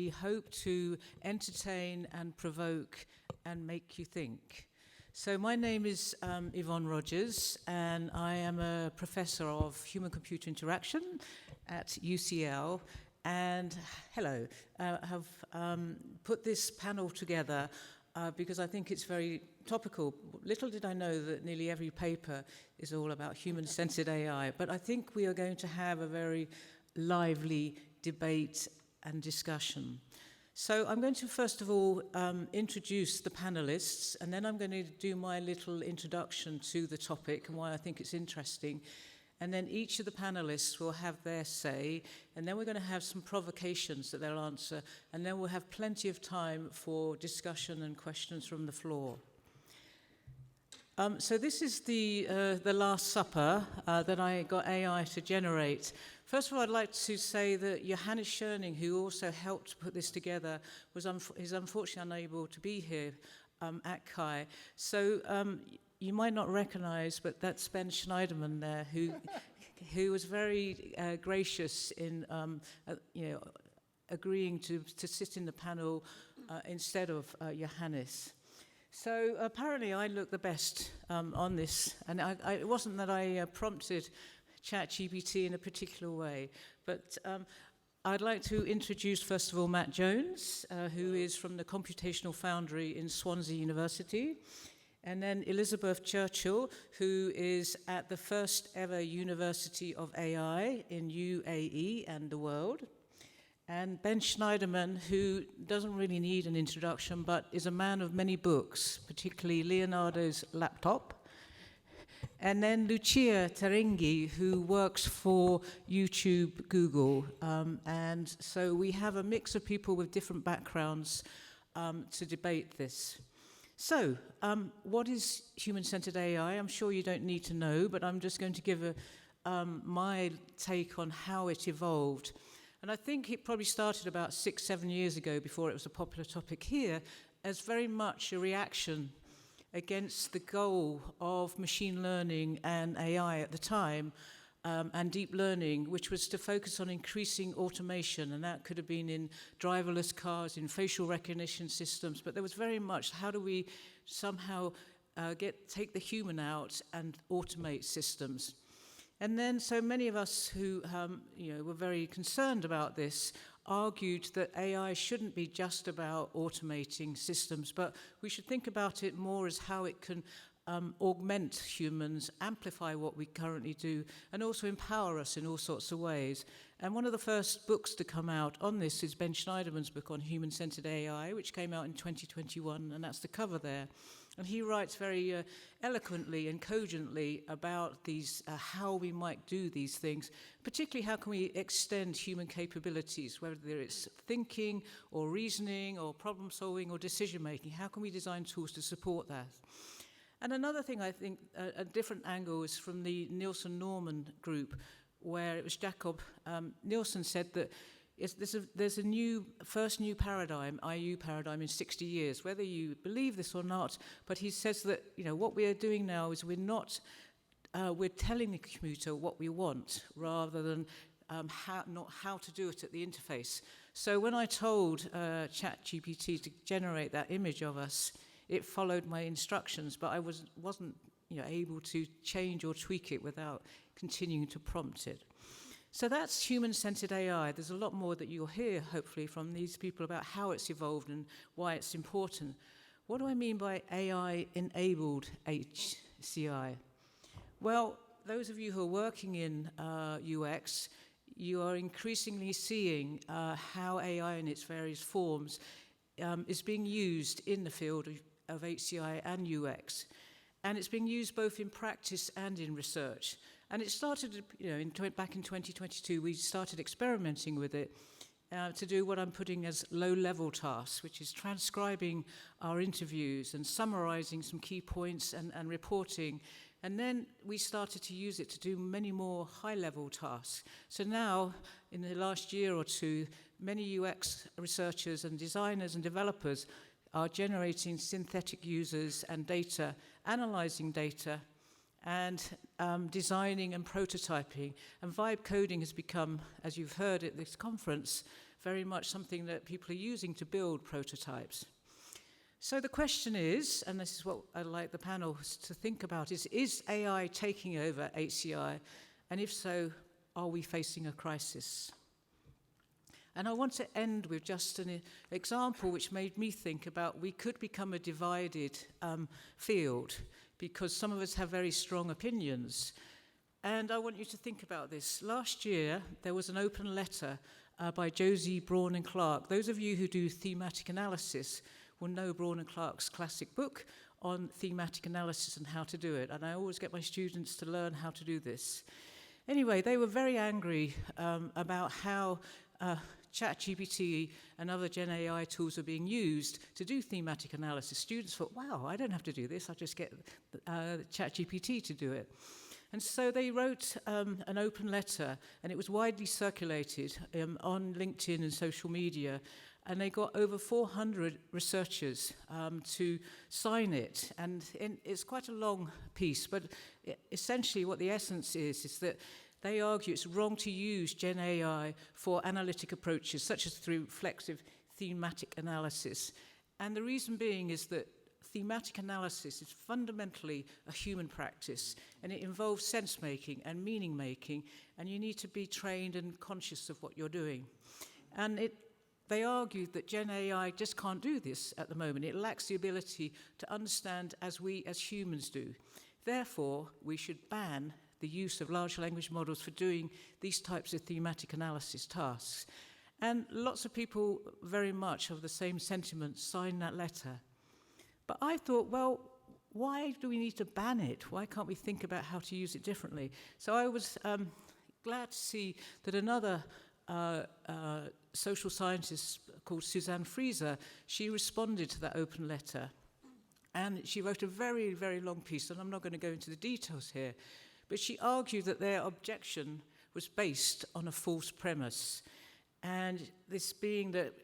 We hope to entertain and provoke and make you think. So my name is Yvonne Rogers, and I am a professor of human-computer interaction at UCL. And hello, have put this panel together because I think it's very topical. Little did I know that nearly every paper is all about human-centered AI, but I think we are going to have a very lively debate and discussion. So I'm going to first of all introduce the panelists, and then I'm going to do my little introduction to the topic and why I think it's interesting. And then each of the panelists will have their say, and then we're going to have some provocations that they'll answer, and then we'll have plenty of time for discussion and questions from the floor. So this is the Last Supper that I got AI to generate. First of all, I'd like to say that Johannes Schoening, who also helped put this together, is unfortunately unable to be here at CHI. So you might not recognize, but that's Ben Schneiderman there, who was very gracious in agreeing to sit in the panel instead of Johannes. So apparently I look the best on this, and it wasn't that I prompted ChatGPT in a particular way, but I'd like to introduce first of all Matt Jones, who is from the Computational Foundry in Swansea University, and then F Churchill, who is at the first ever University of AI in UAE and the world. And Ben Schneiderman, who doesn't really need an introduction, but is a man of many books, particularly Leonardo's Laptop. And then Lucia Terenghi, who works for YouTube, Google. And so we have a mix of people with different backgrounds to debate this. So what is human-centered AI? I'm sure you don't need to know, but I'm just going to give my take on how it evolved. And I think it probably started about 6-7 years ago, before it was a popular topic here, as very much a reaction against the goal of machine learning and AI at the time, and deep learning, which was to focus on increasing automation, and that could have been in driverless cars, in facial recognition systems, but there was very much, how do we somehow take the human out and automate systems? And then so many of us who were very concerned about this argued that AI shouldn't be just about automating systems, but we should think about it more as how it can augment humans, amplify what we currently do, and also empower us in all sorts of ways. And one of the first books to come out on this is Ben Schneiderman's book on human-centered AI, which came out in 2021, and that's the cover there. And he writes very eloquently and cogently about these, how we might do these things, particularly how can we extend human capabilities, whether it's thinking or reasoning or problem solving or decision making. How can we design tools to support that? And another thing, I think, a different angle is from the Nielsen-Norman group, where it was Jacob Nielsen said that there's a first new paradigm, IU paradigm, in 60 years, whether you believe this or not. But he says that what we are doing now is we're telling the computer what we want rather than not how to do it at the interface. So when I told ChatGPT to generate that image of us, it followed my instructions, but I wasn't able to change or tweak it without continuing to prompt it. So that's human-centered AI. There's a lot more that you'll hear, hopefully, from these people about how it's evolved and why it's important. What do I mean by AI-enabled HCI? Well, those of you who are working in UX, you are increasingly seeing how AI in its various forms is being used in the field of HCI and UX. And it's being used both in practice and in research. And it started, back in 2022, we started experimenting with it to do what I'm putting as low-level tasks, which is transcribing our interviews and summarizing some key points and reporting. And then we started to use it to do many more high-level tasks. So now, in the last year or two, many UX researchers and designers and developers are generating synthetic users and data, analyzing data, and designing and prototyping. And vibe coding has become, as you've heard at this conference, very much something that people are using to build prototypes. So the question is, and this is what I'd like the panel to think about, is AI taking over HCI? And if so, are we facing a crisis? And I want to end with just an example which made me think about we could become a divided field because some of us have very strong opinions. And I want you to think about this. Last year, there was an open letter by Josie Braun and Clark. Those of you who do thematic analysis will know Braun and Clark's classic book on thematic analysis and how to do it. And I always get my students to learn how to do this. Anyway, they were very angry about how ChatGPT and other GenAI tools are being used to do thematic analysis. Students thought, wow, I don't have to do this. I just get ChatGPT to do it. And so they wrote an open letter, and it was widely circulated on LinkedIn and social media. And they got over 400 researchers to sign it. And it's quite a long piece, but essentially what the essence is that they argue it's wrong to use GenAI for analytic approaches, such as through reflexive thematic analysis. And the reason being is that thematic analysis is fundamentally a human practice, and it involves sense-making and meaning-making, and you need to be trained and conscious of what you're doing. And they argued that GenAI just can't do this at the moment. It lacks the ability to understand as we as humans do. Therefore, we should ban the use of large language models for doing these types of thematic analysis tasks. And lots of people very much of the same sentiment signed that letter. But I thought, well, why do we need to ban it? Why can't we think about how to use it differently? So I was glad to see that another social scientist called Suzanne Frieser, she responded to that open letter. And she wrote a very, very long piece, and I'm not going to go into the details here, but she argued that their objection was based on a false premise. And this being that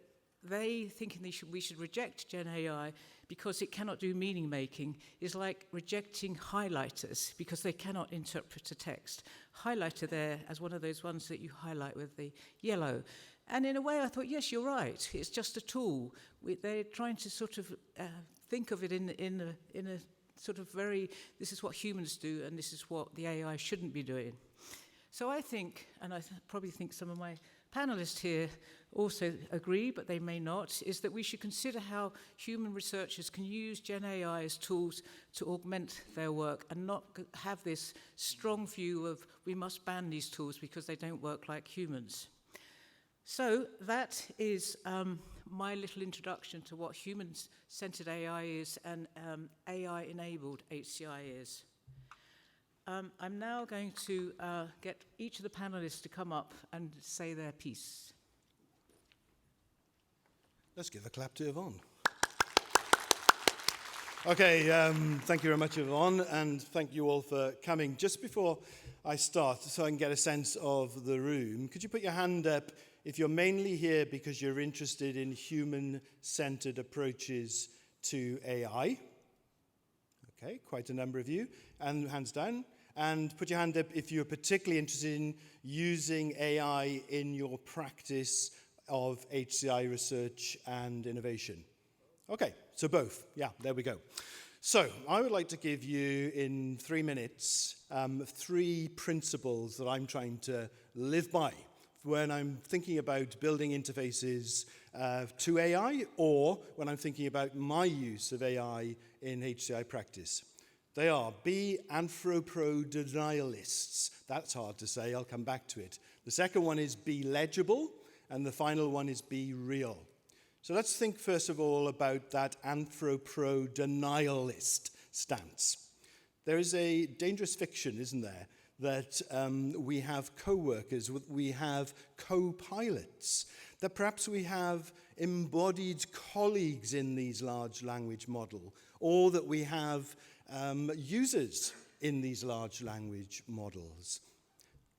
they thinking we should reject GenAI because it cannot do meaning making is like rejecting highlighters because they cannot interpret a text. Highlighter there as one of those ones that you highlight with the yellow. And in a way I thought, yes, you're right. It's just a tool. They're trying to sort of think of it in a sort of very, this is what humans do and this is what the AI shouldn't be doing. So I think, and I probably think some of my panelists here also agree, but they may not, is that we should consider how human researchers can use GenAI as tools to augment their work and not have this strong view of we must ban these tools because they don't work like humans. So that is my little introduction to what human-centered AI is and AI-enabled HCI is. I'm now going to get each of the panelists to come up and say their piece. Let's give a clap to Yvonne. Okay, thank you very much, Yvonne, and thank you all for coming. Just before I start, so I can get a sense of the room, could you put your hand up if you're mainly here because you're interested in human-centered approaches to AI? Okay, quite a number of you. And hands down. And put your hand up if you're particularly interested in using AI in your practice of HCI research and innovation. Okay, so both. Yeah, there we go. So I would like to give you, in 3 minutes, 3 principles that I'm trying to live by when I'm thinking about building interfaces to AI or when I'm thinking about my use of AI in HCI practice. They are, be anthropodenialists. That's hard to say, I'll come back to it. The second one is be legible, and the final one is be real. So let's think first of all about that anthropodenialist stance. There is a dangerous fiction, isn't there, that we have co-workers, we have co-pilots, that perhaps we have embodied colleagues in these large language models, or that we have users in these large language models.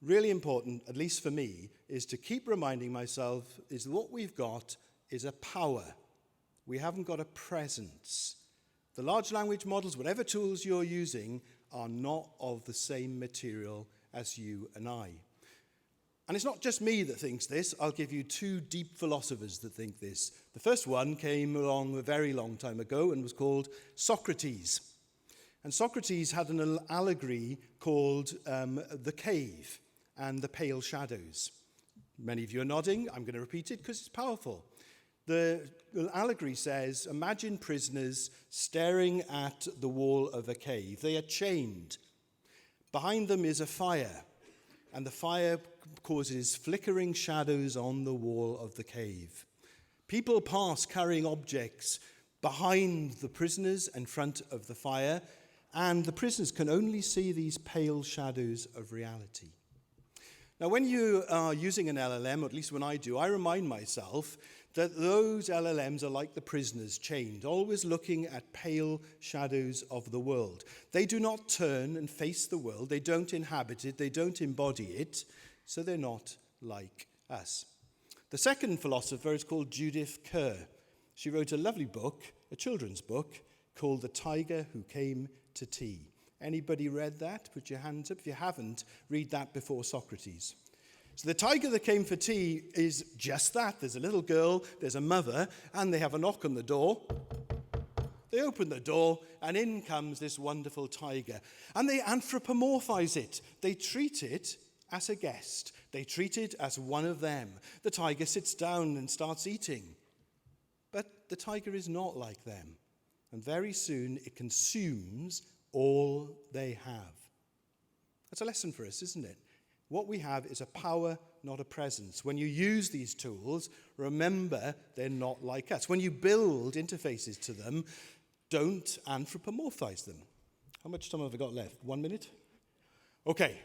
Really important, at least for me, is to keep reminding myself is that what we've got is a power. We haven't got a presence. The large language models, whatever tools you're using, are not of the same material as you and I. And it's not just me that thinks this. I'll give you two deep philosophers that think this. The first one came along a very long time ago and was called Socrates. And Socrates had an allegory called the cave and the pale shadows. Many of you are nodding. I'm going to repeat it because it's powerful. The allegory says, imagine prisoners staring at the wall of a cave. They are chained. Behind them is a fire, and the fire causes flickering shadows on the wall of the cave. People pass carrying objects behind the prisoners in front of the fire, and the prisoners can only see these pale shadows of reality. Now, when you are using an LLM, or at least when I do, I remind myself that those LLMs are like the prisoners chained, always looking at pale shadows of the world. They do not turn and face the world. They don't inhabit it. They don't embody it. So they're not like us. The second philosopher is called Judith Kerr. She wrote a lovely book, a children's book, called The Tiger Who Came to Tea. Anybody read that? Put your hands up. If you haven't, read that before Socrates. So the tiger that came for tea is just that. There's a little girl, there's a mother, and they have a knock on the door. They open the door, and in comes this wonderful tiger. And they anthropomorphize it. They treat it as a guest. They treat it as one of them. The tiger sits down and starts eating. But the tiger is not like them. And very soon it consumes all they have. That's a lesson for us, isn't it? What we have is a power, not a presence. When you use these tools, remember they're not like us. When you build interfaces to them, don't anthropomorphize them. How much time have I got left? 1 minute? Okay,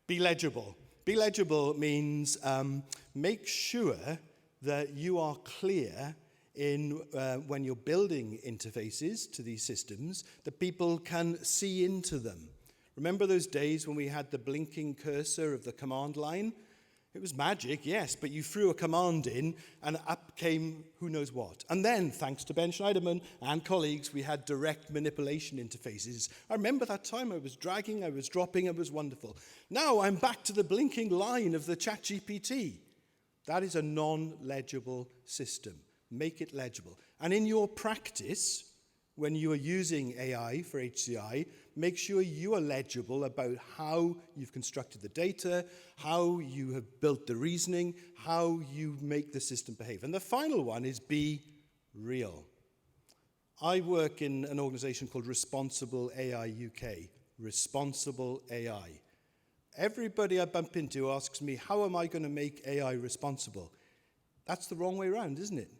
be legible. Be legible means make sure that you are clear in when you're building interfaces to these systems, that people can see into them. Remember those days when we had the blinking cursor of the command line? It was magic, yes, but you threw a command in and up came who knows what. And then, thanks to Ben Schneiderman and colleagues, we had direct manipulation interfaces. I remember that time I was dragging, I was dropping, it was wonderful. Now I'm back to the blinking line of the ChatGPT. That is a non-legible system. Make it legible. And in your practice, when you are using AI for HCI, make sure you are legible about how you've constructed the data, how you have built the reasoning, how you make the system behave. And the final one is be real. I work in an organization called Responsible AI UK, Responsible AI. Everybody I bump into asks me, how am I going to make AI responsible? That's the wrong way around, isn't it?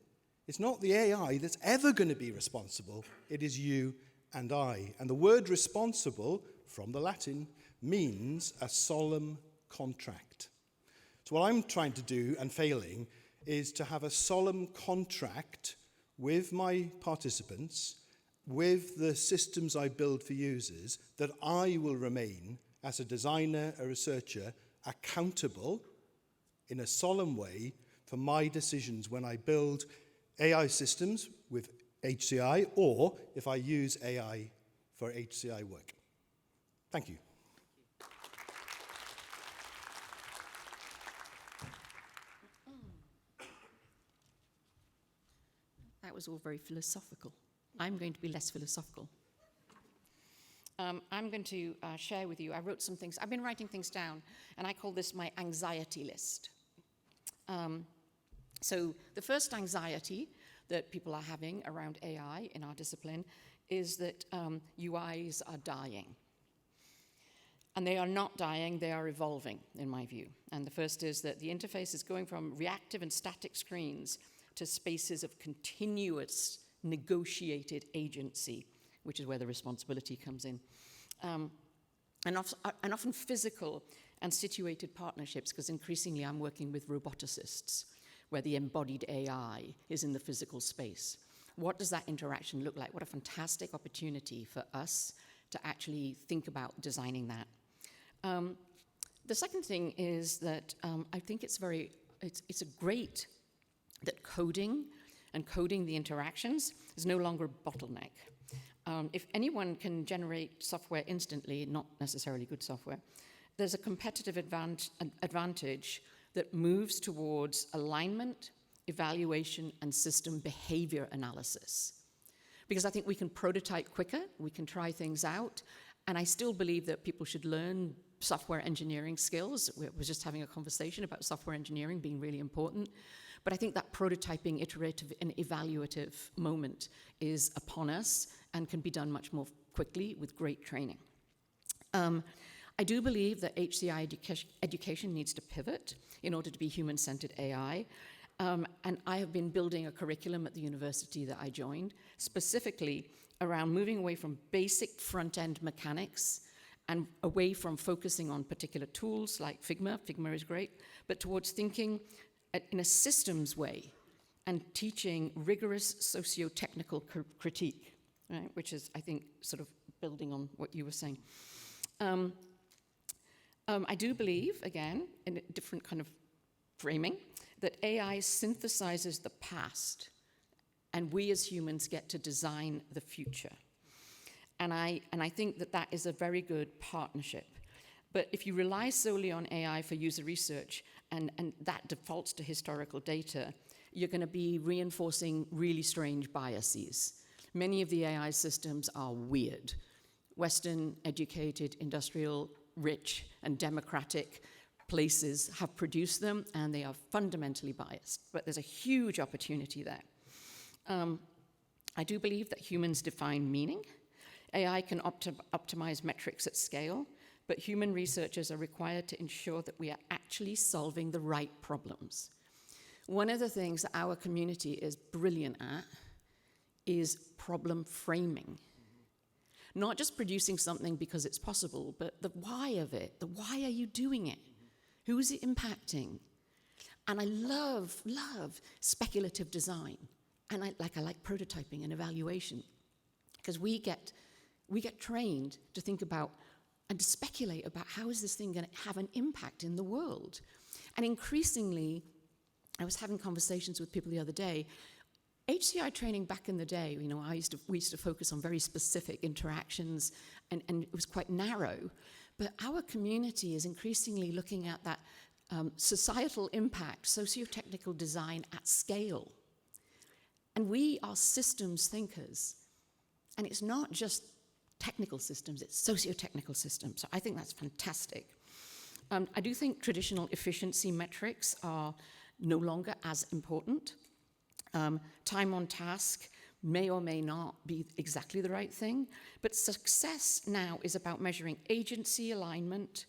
It's not the AI that's ever going to be responsible. It is you and I. And the word responsible, from the Latin, means a solemn contract. So what I'm trying to do, and failing, is to have a solemn contract with my participants, with the systems I build for users, that I will remain, as a designer, a researcher, accountable in a solemn way for my decisions when I build AI systems with HCI, or if I use AI for HCI work. Thank you. That was all very philosophical. I'm going to be less philosophical. I'm going to share with you, I wrote some things, I've been writing things down, and I call this my anxiety list. So the first anxiety that people are having around AI in our discipline is that UIs are dying. And they are not dying, they are evolving, in my view. And the first is that the interface is going from reactive and static screens to spaces of continuous negotiated agency, which is where the responsibility comes in. And often physical and situated partnerships, because increasingly I'm working with roboticists, where the embodied AI is in the physical space. What does that interaction look like? What a fantastic opportunity for us to actually think about designing that. The second thing is that I think it's a great that coding and coding the interactions is no longer a bottleneck. If anyone can generate software instantly, not necessarily good software, there's a competitive advantage that moves towards alignment, evaluation, and system behavior analysis. Because I think we can prototype quicker, we can try things out, and I still believe that people should learn software engineering skills. We were just having a conversation about software engineering being really important. But I think that prototyping, iterative, and evaluative moment is upon us and can be done much more quickly with great training. I do believe that HCI education needs to pivot in order to be human-centered AI. And I have been building a curriculum at the university that I joined, specifically around moving away from basic front-end mechanics and away from focusing on particular tools like Figma. Figma is great, but towards thinking in a systems way and teaching rigorous socio-technical critique, right? Which is, I think, sort of building on what you were saying. I do believe, again, in a different kind of framing, that AI synthesizes the past, and we as humans get to design the future. And I think that that is a very good partnership. But if you rely solely on AI for user research, and that defaults to historical data, you're going to be reinforcing really strange biases. Many of the AI systems are weird. Western, educated, industrial, rich, and democratic places have produced them, and they are fundamentally biased. But there's a huge opportunity there. I do believe that humans define meaning. AI can optimize metrics at scale, but human researchers are required to ensure that we are actually solving the right problems. One of the things that our community is brilliant at is problem framing. Not just producing something because it's possible, but the why of it. The why are you doing it? Who is it impacting? And I love speculative design. And I like prototyping and evaluation. Because we get trained to think about and to speculate about how is this thing going to have an impact in the world. And increasingly, I was having conversations with people the other day. HCI training back in the day, you know, we used to focus on very specific interactions, and it was quite narrow. But our community is increasingly looking at that societal impact, socio-technical design at scale. And we are systems thinkers. And it's not just technical systems, it's socio-technical systems. So I think that's fantastic. I do think traditional efficiency metrics are no longer as important. Time on task may or may not be exactly the right thing, but success now is about measuring agency alignment,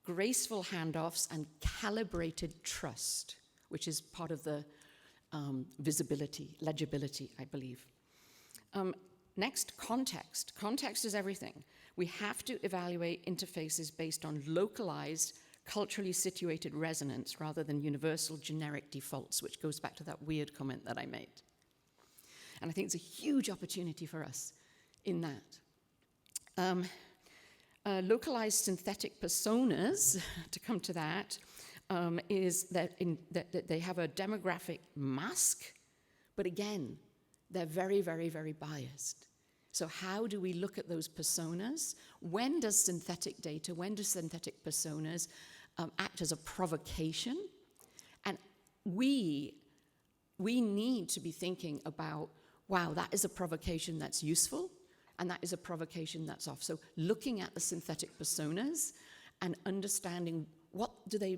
graceful handoffs, and calibrated trust, which is part of the visibility, legibility, I believe. Next, context. Context is everything. We have to evaluate interfaces based on localized, culturally situated resonance rather than universal generic defaults, which goes back to that weird comment that I made. And I think it's a huge opportunity for us in that. Localized synthetic personas, to come to that, is that they have a demographic mask, but again, they're very, very, very biased. So how do we look at those personas? When does synthetic data, when do synthetic personas act as a provocation? And we need to be thinking about, wow, that is a provocation that's useful, and that is a provocation that's off. So looking at the synthetic personas and understanding what do they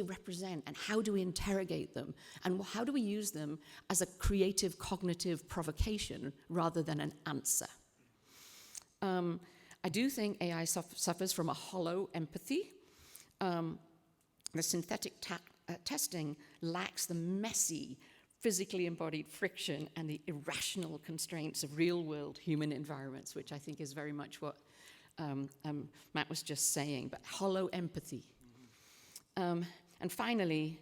represent, and how do we interrogate them, and how do we use them as a creative cognitive provocation rather than an answer. I do think AI suffers from a hollow empathy. The synthetic testing lacks the messy, physically embodied friction and the irrational constraints of real-world human environments, which I think is very much what Matt was just saying, but hollow empathy. And finally,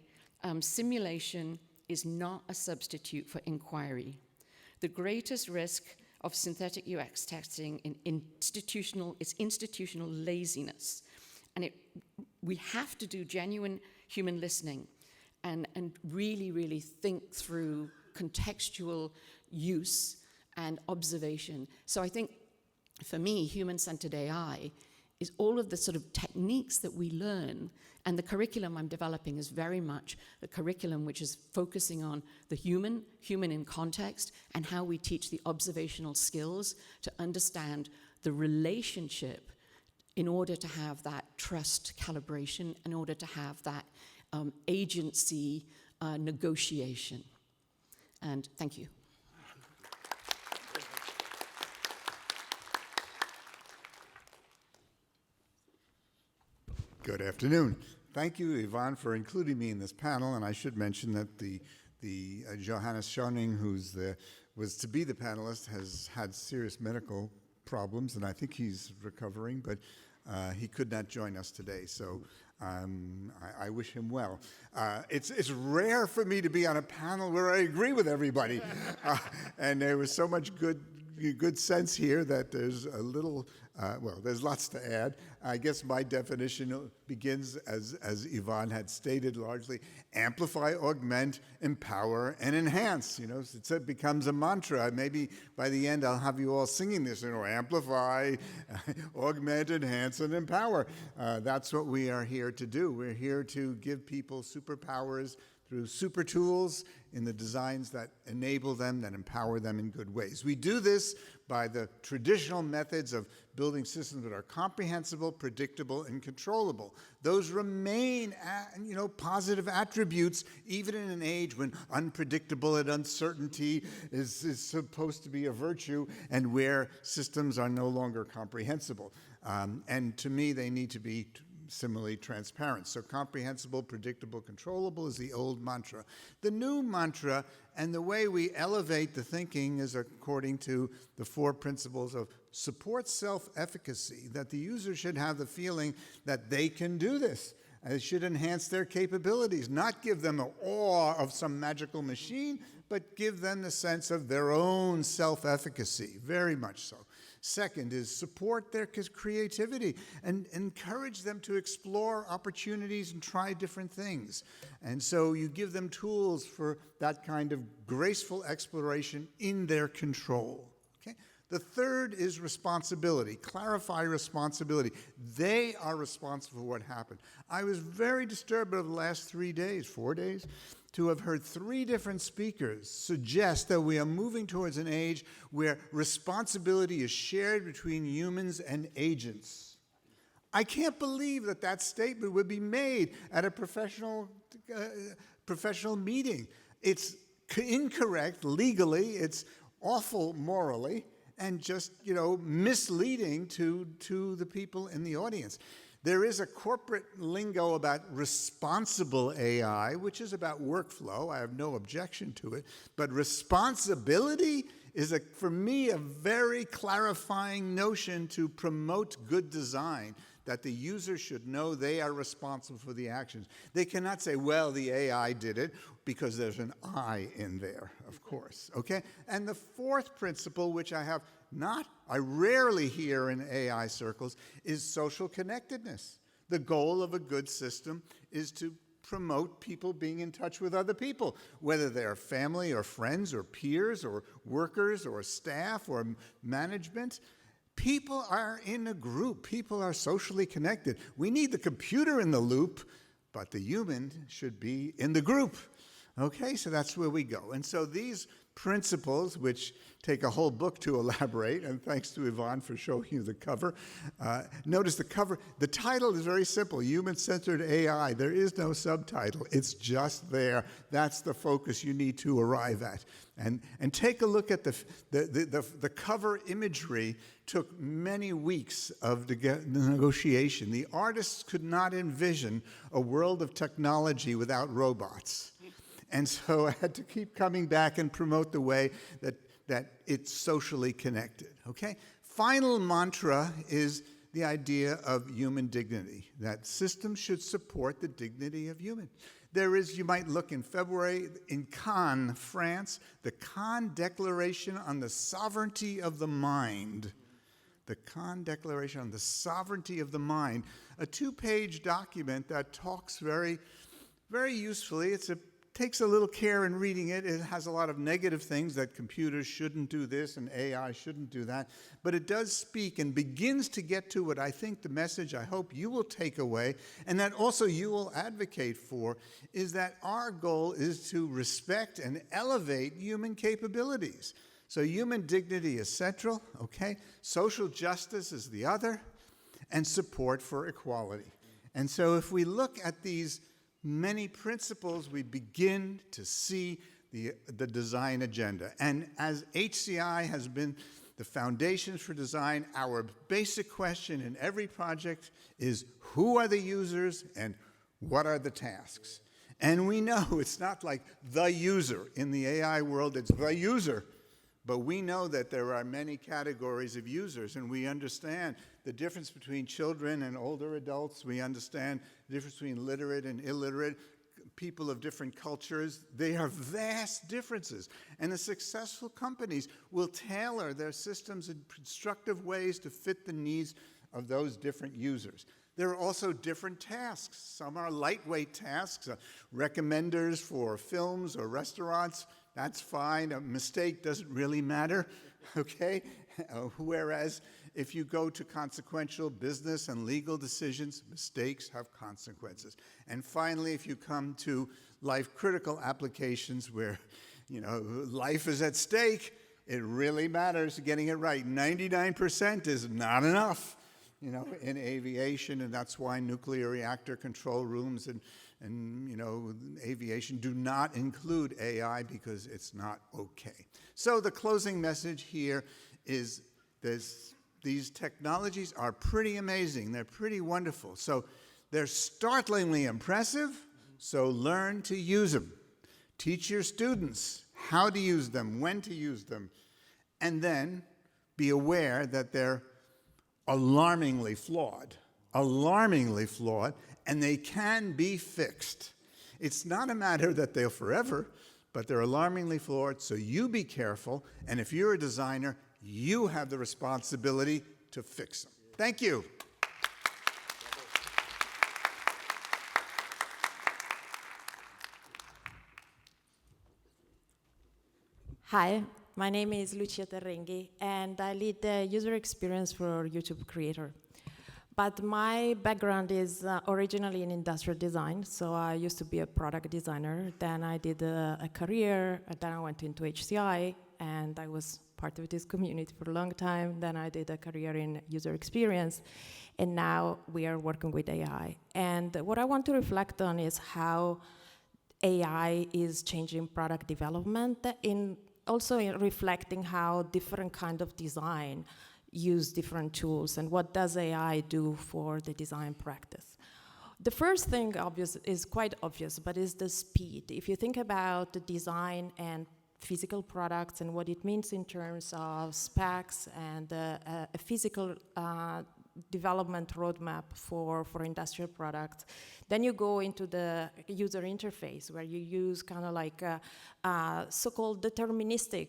simulation is not a substitute for inquiry. The greatest risk of synthetic UX testing is institutional laziness. And we have to do genuine human listening and really, really think through contextual use and observation. So I think, for me, human-centered AI is all of the sort of techniques that we learn, and the curriculum I'm developing is very much a curriculum which is focusing on the human in context, and how we teach the observational skills to understand the relationship in order to have that trust calibration, in order to have that agency negotiation. And thank you. Good afternoon. Thank you, Yvonne, for including me in this panel. And I should mention that the Johannes Schoening, was to be the panelist, has had serious medical problems, and I think he's recovering, but he could not join us today. So I wish him well. It's rare for me to be on a panel where I agree with everybody, and there was so much good sense here that there's a little, there's lots to add. I guess my definition begins, as Yvonne had stated largely, amplify, augment, empower, and enhance. It becomes a mantra. Maybe by the end I'll have you all singing this, amplify, augment, enhance, and empower. That's what we are here to do. We're here to give people superpowers through super tools in the designs that enable them, that empower them in good ways. We do this by the traditional methods of building systems that are comprehensible, predictable, and controllable. Those remain, positive attributes, even in an age when unpredictable and uncertainty is supposed to be a virtue, and where systems are no longer comprehensible. And to me, they need to be similarly transparent. So comprehensible, predictable, controllable is the old mantra. The new mantra, and the way we elevate the thinking, is according to the 4 principles of support self-efficacy, that the user should have the feeling that they can do this. It should enhance their capabilities, not give them an awe of some magical machine, but give them the sense of their own self-efficacy, very much so. Second is support their creativity and encourage them to explore opportunities and try different things. And so you give them tools for that kind of graceful exploration in their control. Okay? The third is responsibility. Clarify responsibility. They are responsible for what happened. I was very disturbed over the last 4 days, to have heard 3 different speakers suggest that we are moving towards an age where responsibility is shared between humans and agents. I can't believe that statement would be made at a professional meeting. It's incorrect legally, it's awful morally, and just, misleading to the people in the audience. There is a corporate lingo about responsible AI, which is about workflow. I have no objection to it. But responsibility is, for me, a very clarifying notion to promote good design, that the user should know they are responsible for the actions. They cannot say, well, the AI did it, because there's an I in there, of course. Okay? And the 4th principle, which I rarely hear in AI circles, is social connectedness. The goal of a good system is to promote people being in touch with other people, whether they're family or friends or peers or workers or staff or management. People are in a group. People are socially connected. We need the computer in the loop, but the human should be in the group. Okay, so that's where we go. And so these principles, which take a whole book to elaborate, and thanks to Yvonne for showing you the cover. Notice the cover, the title is very simple, Human-Centered AI. There is no subtitle, it's just there. That's the focus you need to arrive at. And take a look at the cover imagery. Took many weeks of the negotiation. The artists could not envision a world of technology without robots. And so I had to keep coming back and promote the way that it's socially connected, okay? Final mantra is the idea of human dignity, that systems should support the dignity of humans. There is, you might look in February, in Cannes, France, the Cannes Declaration on the Sovereignty of the Mind. The Cannes Declaration on the Sovereignty of the Mind, a 2-page document that talks very, very usefully. It's a takes a little care in reading it. It has a lot of negative things that computers shouldn't do this and AI shouldn't do that. But it does speak and begins to get to what I think the message I hope you will take away and that also you will advocate for is that our goal is to respect and elevate human capabilities. So human dignity is central, okay? Social justice is the other, and support for equality. And so if we look at these many principles, we begin to see the design agenda. And as HCI has been the foundations for design, our basic question in every project is who are the users and what are the tasks? And we know it's not like the user. In the AI world, it's the user. But we know that there are many categories of users, and we understand the difference between children and older adults. We understand the difference between literate and illiterate, people of different cultures. They are vast differences. And the successful companies will tailor their systems in constructive ways to fit the needs of those different users. There are also different tasks. Some are lightweight tasks, recommenders for films or restaurants. That's fine. A mistake doesn't really matter, okay? Whereas if you go to consequential business and legal decisions, mistakes have consequences. And finally, if you come to life-critical applications where, life is at stake, it really matters getting it right. 99% is not enough, in aviation, and that's why nuclear reactor control rooms and aviation do not include AI because it's not okay. So the closing message here is these technologies are pretty amazing. They're pretty wonderful. So they're startlingly impressive, so learn to use them. Teach your students how to use them, when to use them, and then be aware that they're alarmingly flawed, and they can be fixed. It's not a matter that they're forever, but they're alarmingly flawed, so you be careful, and if you're a designer, you have the responsibility to fix them. Thank you. Hi, my name is Lucia Terrenghi, and I lead the user experience for YouTube Creator. But my background is originally in industrial design, so I used to be a product designer. Then I did a career, and then I went into HCI, and I was part of this community for a long time. Then I did a career in user experience, and now we are working with AI. And what I want to reflect on is how AI is changing product development, also in reflecting how different kind of design use different tools and what does AI do for the design practice. The first thing is quite obvious, but is the speed. If you think about the design and physical products and what it means in terms of specs and a physical development roadmap for industrial products, then you go into the user interface where you use kind of like so-called deterministic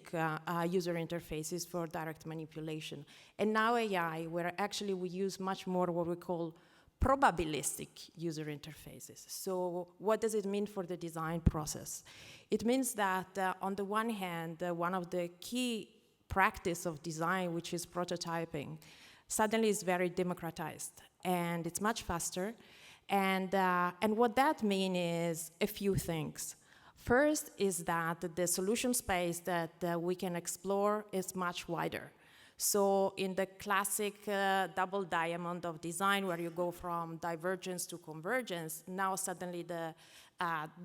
user interfaces for direct manipulation. And now AI, where actually we use much more what we call probabilistic user interfaces. So what does it mean for the design process? It means that on the one hand, one of the key practice of design, which is prototyping, suddenly is very democratized, and it's much faster. And what that means is a few things. First is that the solution space that we can explore is much wider. So in the classic double diamond of design, where you go from divergence to convergence, now suddenly the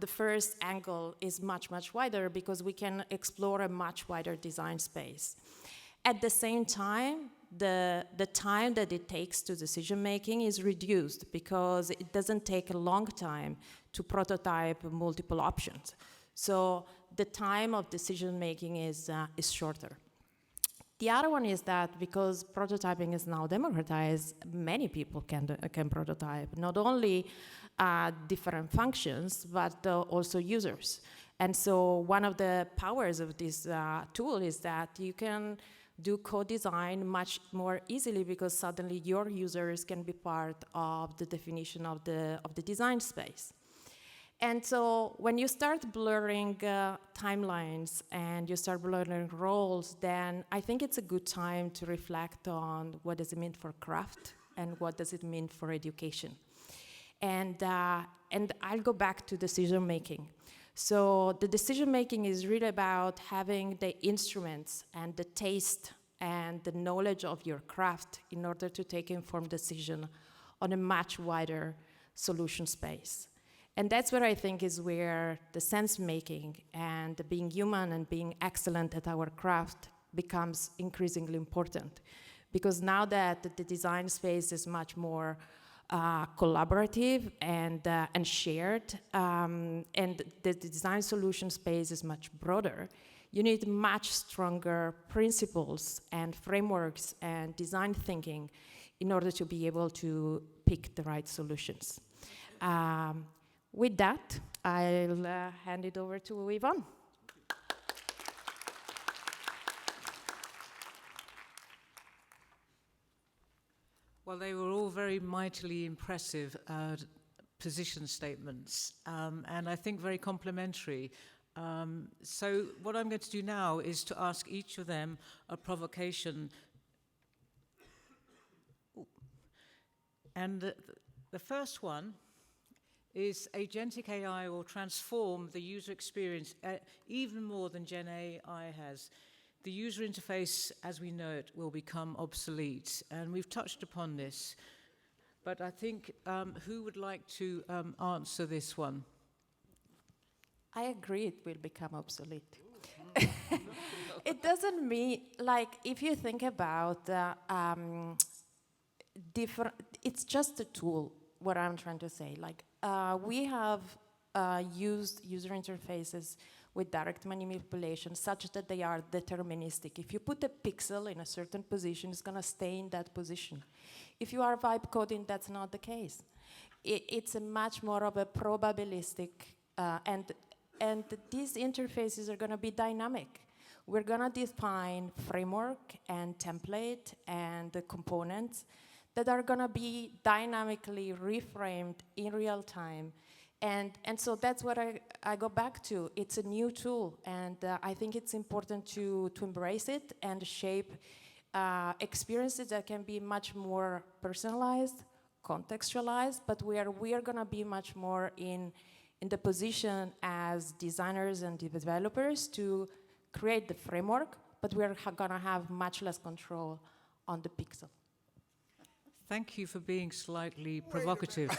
first angle is much, much wider because we can explore a much wider design space. At the same time, the time that it takes to decision making is reduced because it doesn't take a long time to prototype multiple options. So the time of decision making is shorter. The other one is that because prototyping is now democratized, many people can prototype, not only different functions, but also users. And so one of the powers of this tool is that you can do co-design much more easily because suddenly your users can be part of the definition of the design space. And so when you start blurring timelines and you start blurring roles, then I think it's a good time to reflect on what does it mean for craft and what does it mean for education. And I'll go back to decision making. So the decision making is really about having the instruments and the taste and the knowledge of your craft in order to take informed decision on a much wider solution space. And that's where I think is where the sense making and being human and being excellent at our craft becomes increasingly important. Because now that the design space is much more collaborative and shared, and the design solution space is much broader, you need much stronger principles and frameworks and design thinking in order to be able to pick the right solutions. With that, I'll hand it over to Yvonne. Well, they were all very mightily impressive position statements, and I think very complimentary. So what I'm going to do now is to ask each of them a provocation. And the first one is agentic AI will transform the user experience even more than GenAI has. The user interface, as we know it, will become obsolete. And we've touched upon this. But I think, who would like to answer this one? I agree it will become obsolete. It doesn't mean, like, if you think about it's just a tool, what I'm trying to say. Like, we have used user interfaces with direct manipulation such that they are deterministic. If you put a pixel in a certain position, it's going to stay in that position. If you are vibe coding, that's not the case. It's a much more of a probabilistic, and these interfaces are going to be dynamic. We're going to define framework and template and the components that are going to be dynamically reframed in real time. And so that's what I go back to. It's a new tool, and I think it's important to embrace it and shape experiences that can be much more personalized, contextualized, but we are going to be much more in the position as designers and developers to create the framework, but we're going to have much less control on the pixel. Thank you for being slightly provocative.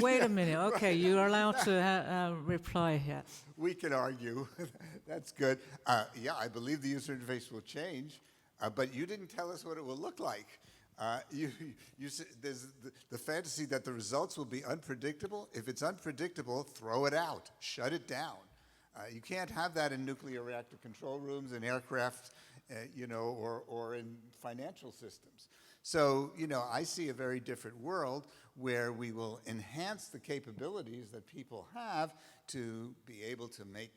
Wait a minute. Okay, you're allowed to reply here. We can argue. That's good. Yeah, I believe the user interface will change, but you didn't tell us what it will look like. You said there's the fantasy that the results will be unpredictable. If it's unpredictable, throw it out. Shut it down. You can't have that in nuclear reactor control rooms, in aircraft, or in financial systems. So, I see a very different world where we will enhance the capabilities that people have to be able to make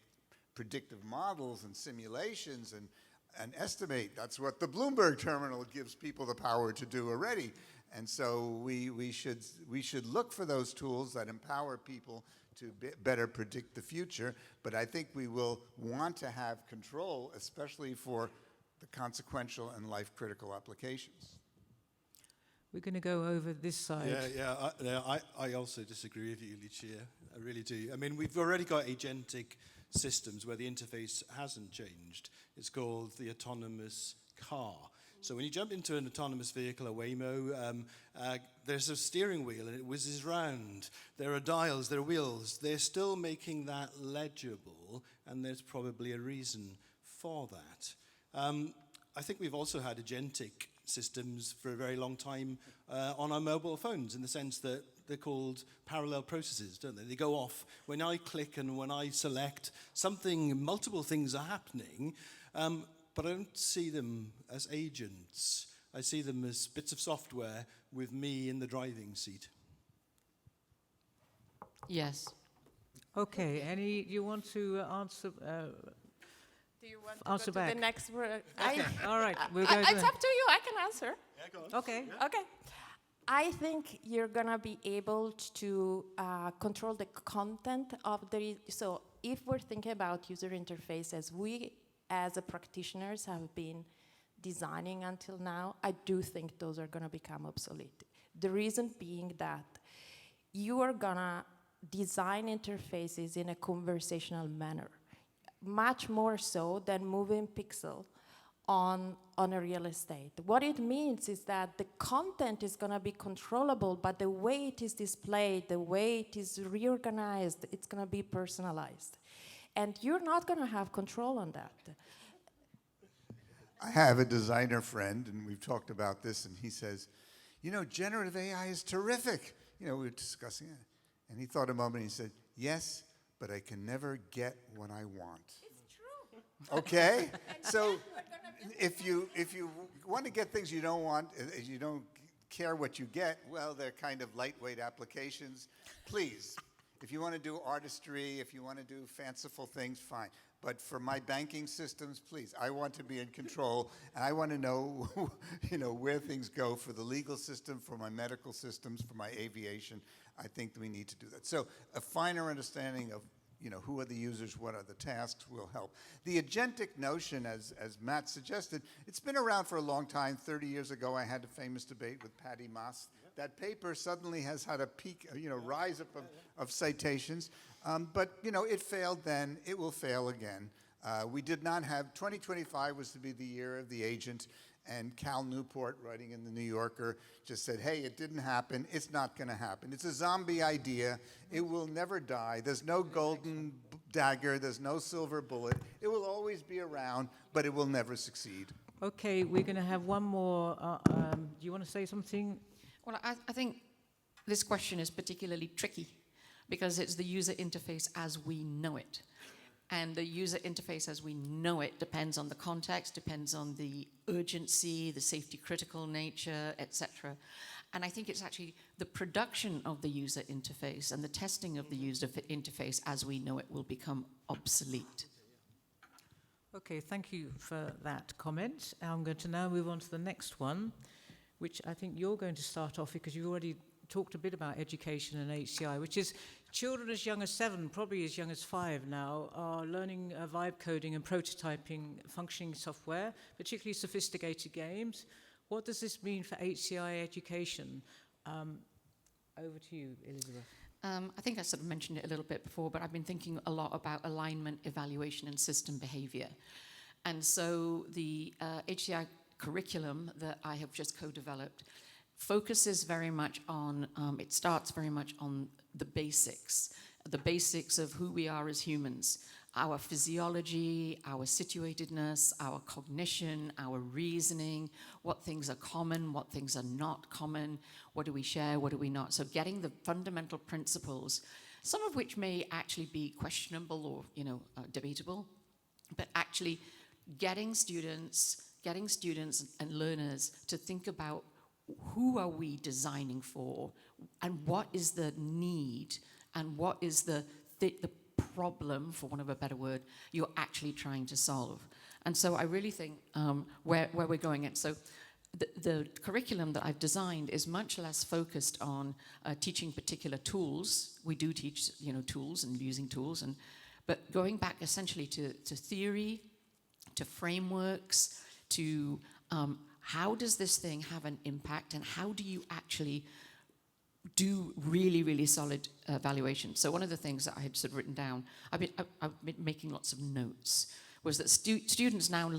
predictive models and simulations and estimate. That's what the Bloomberg terminal gives people the power to do already. And so we should look for those tools that empower people to better predict the future. But I think we will want to have control, especially for the consequential and life-critical applications. We're going to go over this side. I also disagree with you, Lucia. I really do. I mean, we've already got agentic systems where the interface hasn't changed. It's called the autonomous car. So when you jump into an autonomous vehicle, a Waymo, there's a steering wheel and it whizzes round. There are dials, there are wheels. They're still making that legible, and there's probably a reason for that. I think we've also had agentic systems for a very long time on our mobile phones, in the sense that they're called parallel processes, don't they? They go off when I click and when I select something, multiple things are happening, but I don't see them as agents. I see them as bits of software with me in the driving seat. Yes. Okay, you want to answer? Do you want answer to go back. to the next word? All right, we'll go. It's up to you. I can answer. Yeah, go on. Okay. Okay. I think you're gonna be able to control the content of the. So if we're thinking about user interface as we, as a practitioners, have been designing until now, I do think those are gonna become obsolete. The reason being that you are gonna design interfaces in a conversational manner, much more so than moving pixel on a real estate. What it means is that the content is gonna be controllable, but the way it is displayed, the way it is reorganized, it's gonna be personalized. And you're not gonna have control on that. I have a designer friend, and we've talked about this, and he says, you know, generative AI is terrific. You know, we were discussing it. And he thought a moment, and he said, yes, but I can never get what I want. It's true. Okay? So if you want to get things you don't want, you don't care what you get, well, they're kind of lightweight applications. Please, if you want to do artistry, if you want to do fanciful things, fine. But for my banking systems, please, I want to be in control, and I want to know, you know, where things go for the legal system, for my medical systems, for my aviation. I think we need to do that. So a finer understanding of, you know, who are the users, what are the tasks will help. The agentic notion, as Matt suggested, it's been around for a long time. 30 years ago, I had a famous debate with Patty Moss. That paper suddenly has had a peak, you know, rise up of citations. But, you know, it failed then. It will fail again. We did not have, 2025 was to be the year of the agent. And Cal Newport, writing in the New Yorker, just said, hey, it didn't happen. It's not going to happen. It's a zombie idea. It will never die. There's no golden dagger. There's no silver bullet. It will always be around, but it will never succeed. Okay, we're going to have one more. Do you want to say something? Well, I think this question is particularly tricky because it's the user interface as we know it. And the user interface as we know it depends on the context, depends on the urgency, the safety critical nature, etc. And I think it's actually the production of the user interface and the testing of the user interface as we know it will become obsolete. Okay, thank you for that comment. I'm going to now move on to the next one, which I think you're going to start off because you've already talked a bit about education and HCI, which is children as young as 7, probably as young as 5 now, are learning vibe coding and prototyping functioning software, particularly sophisticated games. What does this mean for HCI education? Over to you, Elizabeth. I think I sort of mentioned it a little bit before, but I've been thinking a lot about alignment, evaluation, and system behavior. And so the HCI curriculum that I have just co-developed focuses very much on, it starts very much on the basics of who we are as humans, our physiology, our situatedness, our cognition, our reasoning, what things are common, what things are not common, what do we share, what do we not. So getting the fundamental principles, some of which may actually be questionable or, you know, debatable, but actually getting students and learners to think about who are we designing for, and what is the need, and what is the problem, for want of a better word, you're actually trying to solve. And so I really think where we're going at. So the curriculum that I've designed is much less focused on teaching particular tools. We do teach, you know, tools and using tools, but going back essentially to theory, to frameworks, to how does this thing have an impact, and how do you actually do really, really solid evaluation? So one of the things that I had sort of written down, I've been making lots of notes, was that students now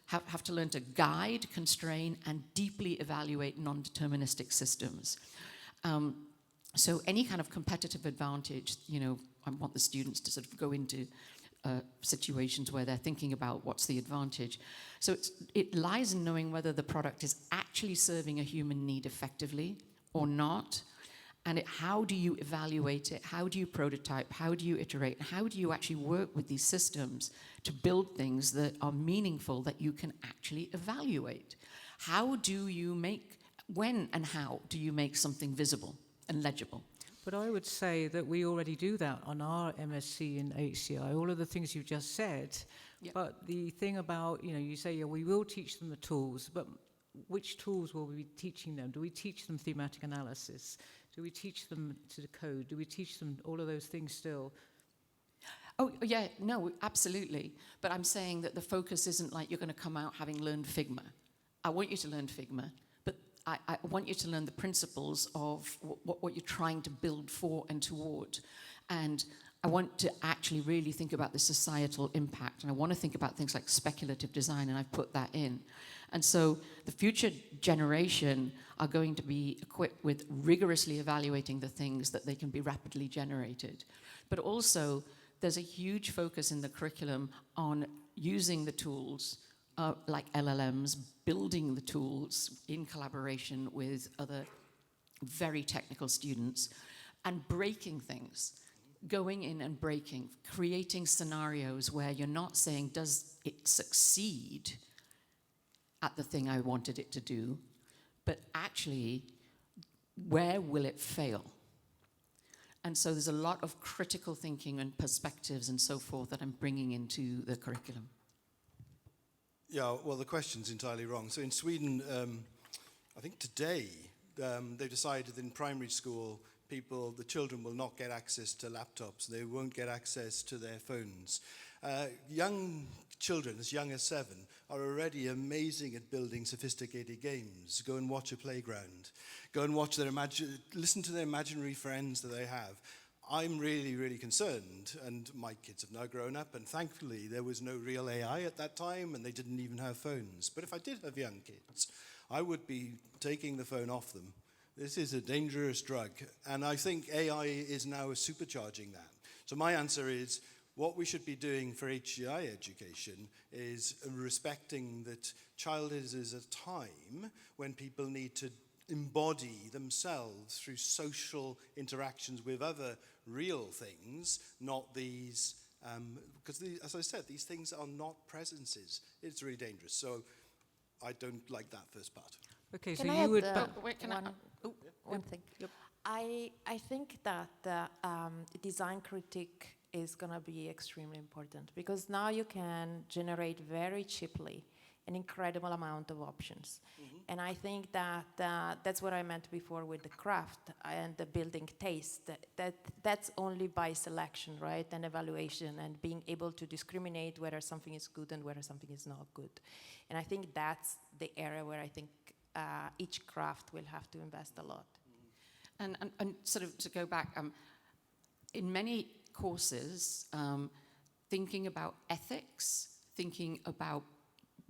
have to learn to guide, constrain, and deeply evaluate non-deterministic systems. So any kind of competitive advantage, you know, I want the students to sort of go into situations where they're thinking about what's the advantage. So it lies in knowing whether the product is actually serving a human need effectively or not, and how do you evaluate it, how do you prototype, how do you iterate, and how do you actually work with these systems to build things that are meaningful that you can actually evaluate. How do you make, when and how do you make something visible and legible? But I would say that we already do that on our MSc in HCI, all of the things you've just said. Yep. But the thing about, you know, you say, yeah, we will teach them the tools, but which tools will we be teaching them? Do we teach them thematic analysis? Do we teach them to code? Do we teach them all of those things still? Oh, yeah, no, absolutely. But I'm saying that the focus isn't like you're going to come out having learned Figma. I want you to learn Figma, but I want you to learn the principles of what you're trying to build for and toward. And I want to actually really think about the societal impact. And I want to think about things like speculative design, and I've put that in. And so the future generation are going to be equipped with rigorously evaluating the things that they can be rapidly generated. But also, there's a huge focus in the curriculum on using the tools like LLMs, building the tools in collaboration with other very technical students, and breaking things, going in and breaking, creating scenarios where you're not saying, does it succeed at the thing I wanted it to do, but actually, where will it fail? And so there's a lot of critical thinking and perspectives and so forth that I'm bringing into the curriculum. Yeah, well, the question's entirely wrong. So in Sweden, I think today, they've decided in primary school, the children will not get access to laptops. They won't get access to their phones. Young children, as young as 7, are already amazing at building sophisticated games. Go and watch a playground. Go and watch listen to their imaginary friends that they have. I'm really, really concerned, and my kids have now grown up, and thankfully there was no real AI at that time, and they didn't even have phones. But if I did have young kids, I would be taking the phone off them. This is a dangerous drug, and I think AI is now supercharging that. So my answer is, what we should be doing for HCI education is respecting that childhood is a time when people need to embody themselves through social interactions with other real things, not these, because as I said, these things are not presences. It's really dangerous. So I don't like that first part. Okay, so Can I you would... add, wait, can one thing. Yep. I think that the design critique is going to be extremely important, because now you can generate very cheaply an incredible amount of options. Mm-hmm. And I think that that's what I meant before with the craft and the building taste. That's only by selection, right, and evaluation, and being able to discriminate whether something is good and whether something is not good. And I think that's the area where I think each craft will have to invest a lot. And sort of to go back, in many courses, thinking about ethics, thinking about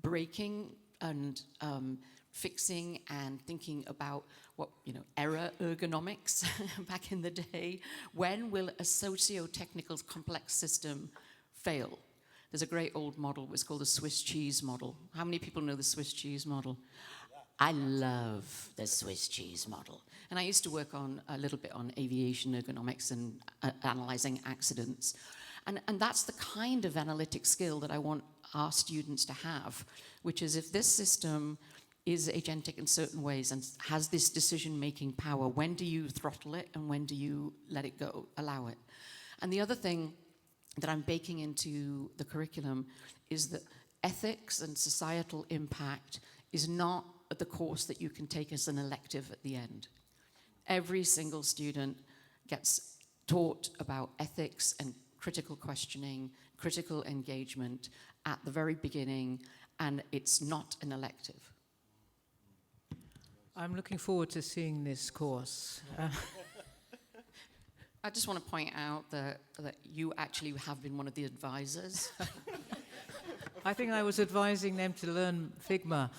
breaking and fixing, and thinking about error ergonomics back in the day. When will a socio-technical complex system fail? There's a great old model, it's called the Swiss cheese model. How many people know the Swiss cheese model? I love the Swiss cheese model. And I used to work on a little bit on aviation ergonomics and analyzing accidents. And that's the kind of analytic skill that I want our students to have, which is, if this system is agentic in certain ways and has this decision-making power, when do you throttle it and when do you let it go, allow it? And the other thing that I'm baking into the curriculum is that ethics and societal impact is not the course that you can take as an elective at the end. Every single student gets taught about ethics and critical questioning, critical engagement at the very beginning, and it's not an elective. I'm looking forward to seeing this course. I just want to point out that you actually have been one of the advisors. I think I was advising them to learn Figma.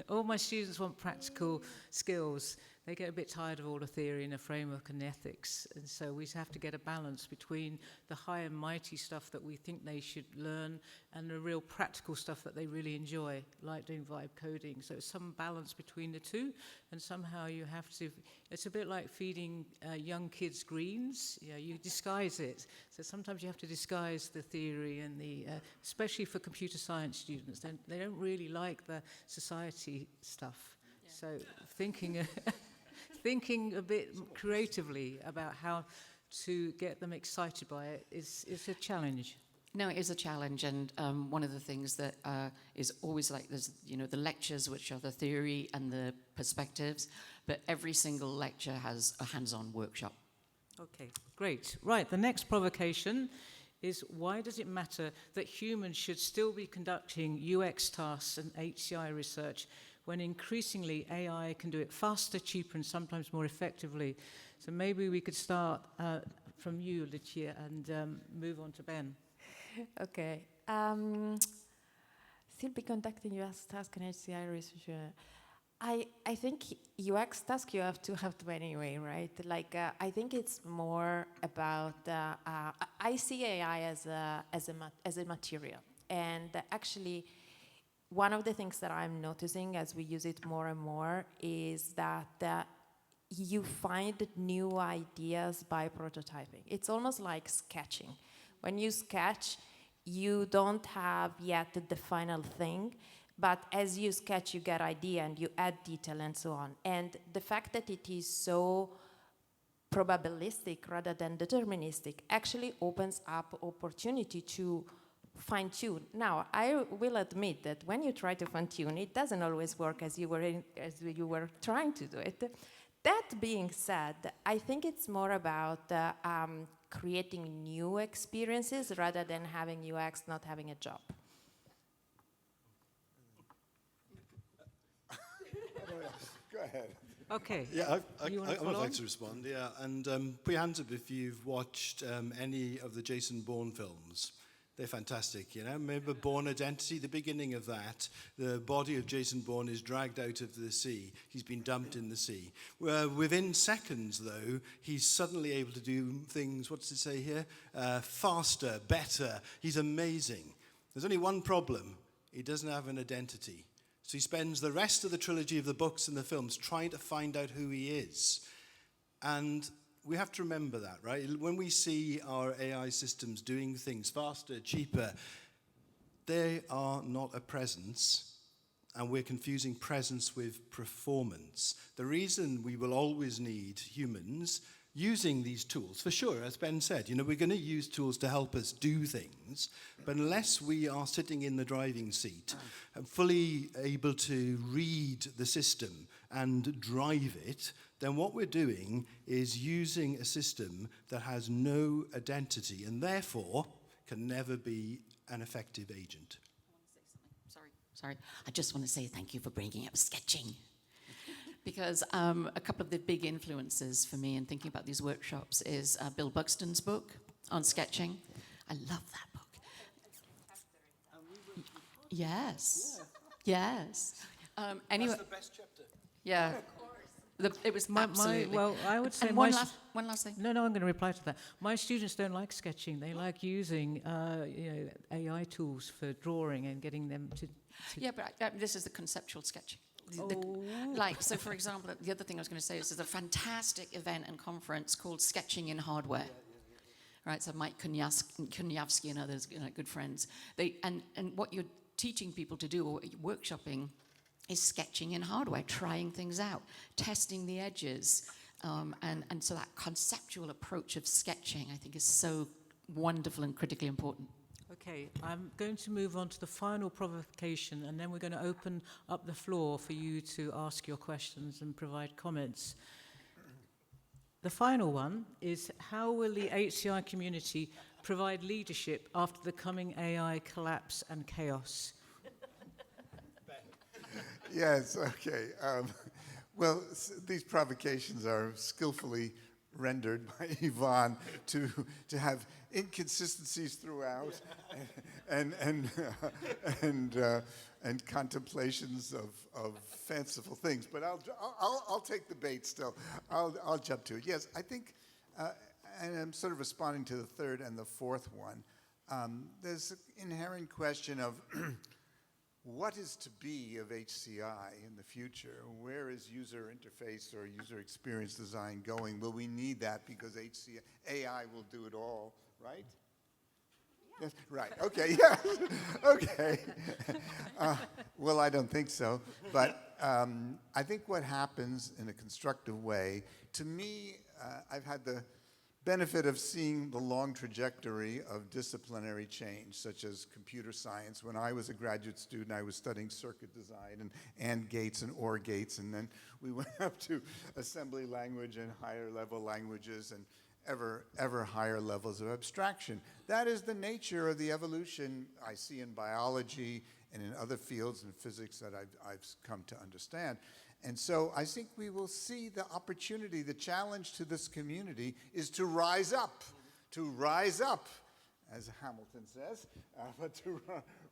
All my students want practical skills. They get a bit tired of all the theory and the framework and ethics. And so we have to get a balance between the high and mighty stuff that we think they should learn and the real practical stuff that they really enjoy, like doing vibe coding. So it's some balance between the two. And somehow you have to, it's a bit like feeding young kids greens. You disguise it. So sometimes you have to disguise the theory and especially for computer science students. They don't really like the society stuff. Yeah. So thinking a bit creatively about how to get them excited by it is a challenge. No, it is a challenge, and one of the things that is always like there's, the lectures, which are the theory and the perspectives, but every single lecture has a hands-on workshop. Okay, great. Right, the next provocation is, why does it matter that humans should still be conducting UX tasks and HCI research when increasingly AI can do it faster, cheaper, and sometimes more effectively? So maybe we could start from you, Lucia, and move on to Ben. Okay. Still be conducting UX task and HCI research. I think UX task you have to anyway, right? Like I think it's more about I see AI as a material, and actually one of the things that I'm noticing as we use it more and more is that you find new ideas by prototyping. It's almost like sketching. When you sketch, you don't have yet the final thing, but as you sketch, you get idea and you add detail and so on. And the fact that it is so probabilistic rather than deterministic actually opens up opportunity to fine-tune. Now, I will admit that when you try to fine-tune, it doesn't always work as you were trying to do it. That being said, I think it's more about creating new experiences rather than having UX not having a job. Go ahead. Okay. Yeah, I You wanna would follow like on? to respond, yeah. And put your hands up if you've watched any of the Jason Bourne films. They're fantastic, Remember Bourne Identity, the beginning of that, the body of Jason Bourne is dragged out of the sea. He's been dumped in the sea. Within seconds, though, he's suddenly able to do things, what does it say here? Faster, better. He's amazing. There's only one problem. He doesn't have an identity. So he spends the rest of the trilogy of the books and the films trying to find out who he is. And we have to remember that, right? When we see our AI systems doing things faster, cheaper, they are not a presence, and we're confusing presence with performance. The reason we will always need humans using these tools, for sure, as Ben said, we're going to use tools to help us do things, but unless we are sitting in the driving seat and fully able to read the system and drive it, then what we're doing is using a system that has no identity and therefore can never be an effective agent. Sorry. I just want to say thank you for bringing up sketching. Because a couple of the big influences for me in thinking about these workshops is Bill Buxton's book on sketching. I love that book. Yes. Anyway, That's the best chapter. yeah. It was absolutely. Well, I would say and one last thing. No, I'm going to reply to that. My students don't like sketching. They like using AI tools for drawing and getting them to Yeah, but this is the conceptual sketching. So for example, the other thing I was going to say is there's a fantastic event and conference called Sketching in Hardware. Right, so Mike Kunyavsky and others, good friends. And what you're teaching people to do, or workshopping, is sketching in hardware, trying things out, testing the edges. And so that conceptual approach of sketching, I think, is so wonderful and critically important. Okay, I'm going to move on to the final provocation, and then we're going to open up the floor for you to ask your questions and provide comments. The final one is, how will the HCI community provide leadership after the coming AI collapse and chaos? Yes, okay. Well, these provocations are skillfully rendered by Yvonne to have inconsistencies throughout and contemplations of fanciful things. But I'll take the bait still. I'll jump to it. Yes, I think, and I'm sort of responding to the third and the fourth one. There's an inherent question of what is to be of HCI in the future? Where is user interface or user experience design going? Will we need that because AI will do it all, right? Yes, right, okay, yeah, okay. Well, I don't think so, but I think what happens in a constructive way, to me, I've had the benefit of seeing the long trajectory of disciplinary change, such as computer science. When I was a graduate student, I was studying circuit design and AND gates and OR gates, and then we went up to assembly language and higher level languages and ever higher levels of abstraction. That is the nature of the evolution I see in biology and in other fields in physics that I've come to understand. And so I think we will see the opportunity, the challenge to this community is to rise up, as Hamilton says, but to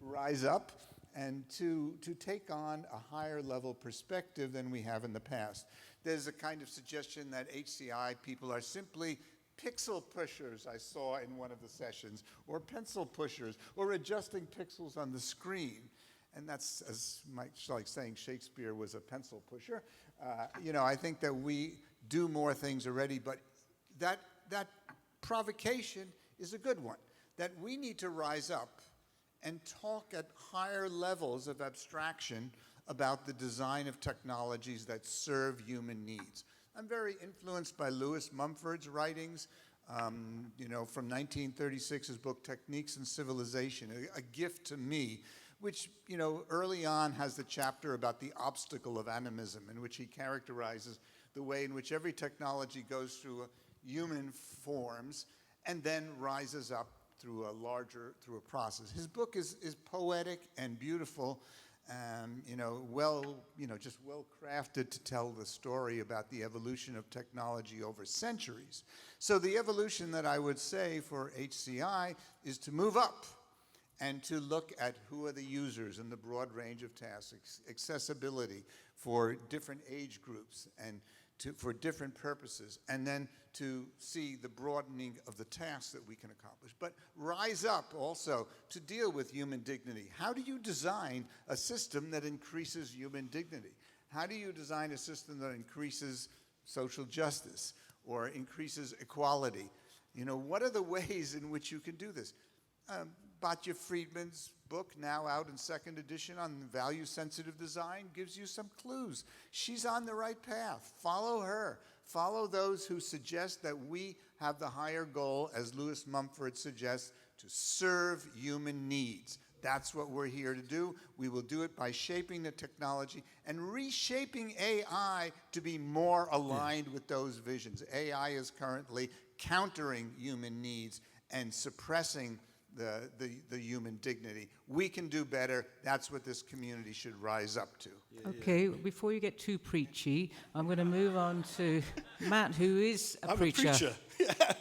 rise up and to take on a higher level perspective than we have in the past. There's a kind of suggestion that HCI people are simply pixel pushers, I saw in one of the sessions, or pencil pushers, or adjusting pixels on the screen. And that's as much like saying Shakespeare was a pencil pusher. I think that we do more things already, but that provocation is a good one, that we need to rise up and talk at higher levels of abstraction about the design of technologies that serve human needs. I'm very influenced by Lewis Mumford's writings, from 1936, his book, Techniques and Civilization, a gift to me, which, early on has the chapter about the obstacle of animism, in which he characterizes the way in which every technology goes through human forms and then rises up through a process. His book is poetic and beautiful, just well crafted to tell the story about the evolution of technology over centuries. So the evolution that I would say for HCI is to move up and to look at who are the users in the broad range of tasks, accessibility for different age groups and for different purposes, and then to see the broadening of the tasks that we can accomplish. But rise up also to deal with human dignity. How do you design a system that increases human dignity? How do you design a system that increases social justice or increases equality? What are the ways in which you can do this? Batya Friedman's book, now out in second edition on value-sensitive design, gives you some clues. She's on the right path. Follow her. Follow those who suggest that we have the higher goal, as Lewis Mumford suggests, to serve human needs. That's what we're here to do. We will do it by shaping the technology and reshaping AI to be more aligned with those visions. AI is currently countering human needs and suppressing the human dignity. We can do better. That's what this community should rise up to. Okay, before you get too preachy, I'm going to move on to Matt, who is a preacher. I'm a preacher. Yeah.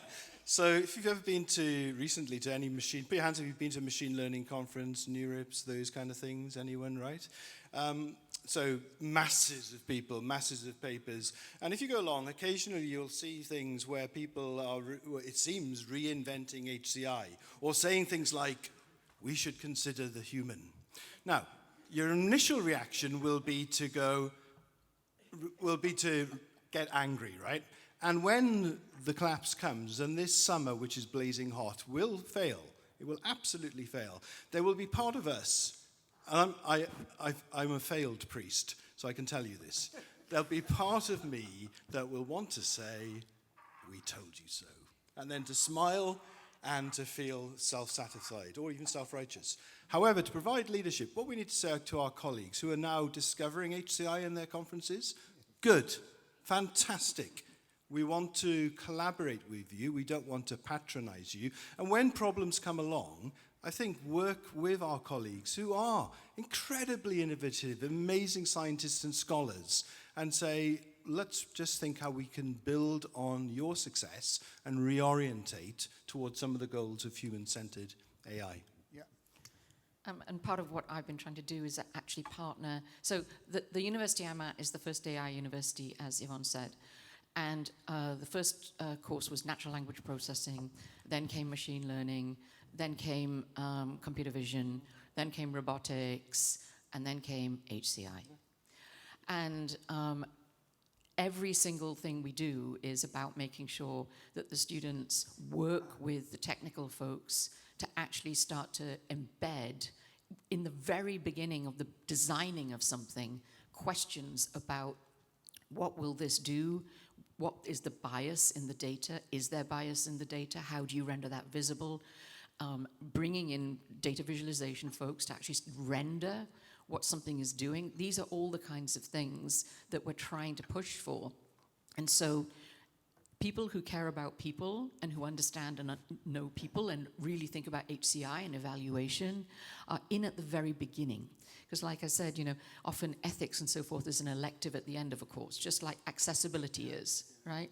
So if you've ever been recently to any put your hands up if you've been to a machine learning conference, NeurIPS, those kind of things. Anyone, right? So masses of people, masses of papers. And if you go along, occasionally you'll see things where people are, it seems, reinventing HCI or saying things like, we should consider the human. Now, your initial reaction will be to get angry, right? And when the collapse comes, and this summer, which is blazing hot, will fail, it will absolutely fail, there will be part of us. I'm a failed priest, so I can tell you this. There'll be part of me that will want to say, we told you so. And then to smile and to feel self-satisfied or even self-righteous. However, to provide leadership, what we need to say to our colleagues who are now discovering HCI in their conferences, good, fantastic. We want to collaborate with you. We don't want to patronize you. And when problems come along, I think work with our colleagues who are incredibly innovative, amazing scientists and scholars, and say, let's just think how we can build on your success and reorientate towards some of the goals of human-centered AI. Yeah. And part of what I've been trying to do is actually partner. So the university I'm at is the first AI university, as Yvonne said. And the first course was natural language processing, then came machine learning, then came computer vision, then came robotics, and then came HCI. And every single thing we do is about making sure that the students work with the technical folks to actually start to embed, in the very beginning of the designing of something, questions about what will this do, what is the bias in the data? Is there bias in the data? How do you render that visible? Bringing in data visualization folks to actually render what something is doing. These are all the kinds of things that we're trying to push for. And so people who care about people and who understand and know people and really think about HCI and evaluation are in at the very beginning. Because like I said, often ethics and so forth is an elective at the end of a course, just like accessibility is, right?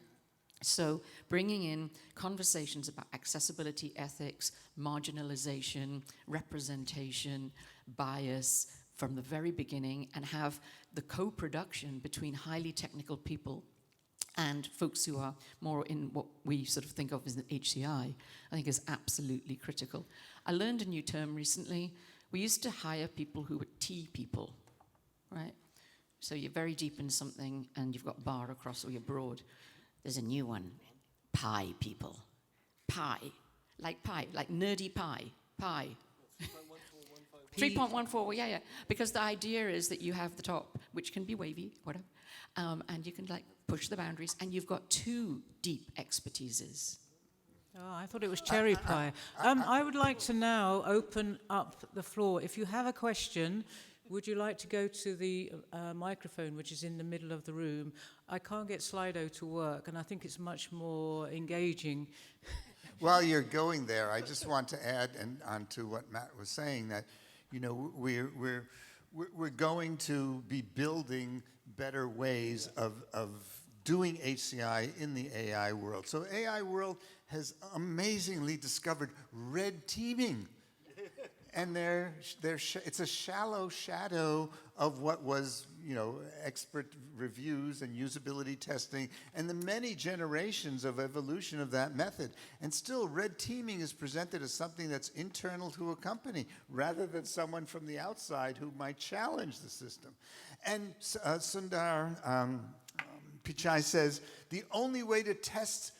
So bringing in conversations about accessibility, ethics, marginalization, representation, bias from the very beginning, and have the co-production between highly technical people and folks who are more in what we sort of think of as the HCI, I think is absolutely critical. I learned a new term recently. We used to hire people who were T people, right? So you're very deep in something and you've got bar across or you're broad. There's a new one, pi people. Pi, like nerdy pi. 3.14, yeah. Because the idea is that you have the top, which can be wavy, whatever, and you can push the boundaries, and you've got two deep expertises. Oh, I thought it was cherry pie. I would like to now open up the floor. If you have a question, would you like to go to the microphone, which is in the middle of the room? I can't get Slido to work, and I think it's much more engaging. While you're going there, I just want to add on to what Matt was saying, that we're going to be building better ways of doing HCI in the AI world. So AI world has amazingly discovered red teaming. And it's a shallow shadow of what was, expert reviews and usability testing and the many generations of evolution of that method. And still, red teaming is presented as something that's internal to a company rather than someone from the outside who might challenge the system. And Sundar Pichai says, the only way to test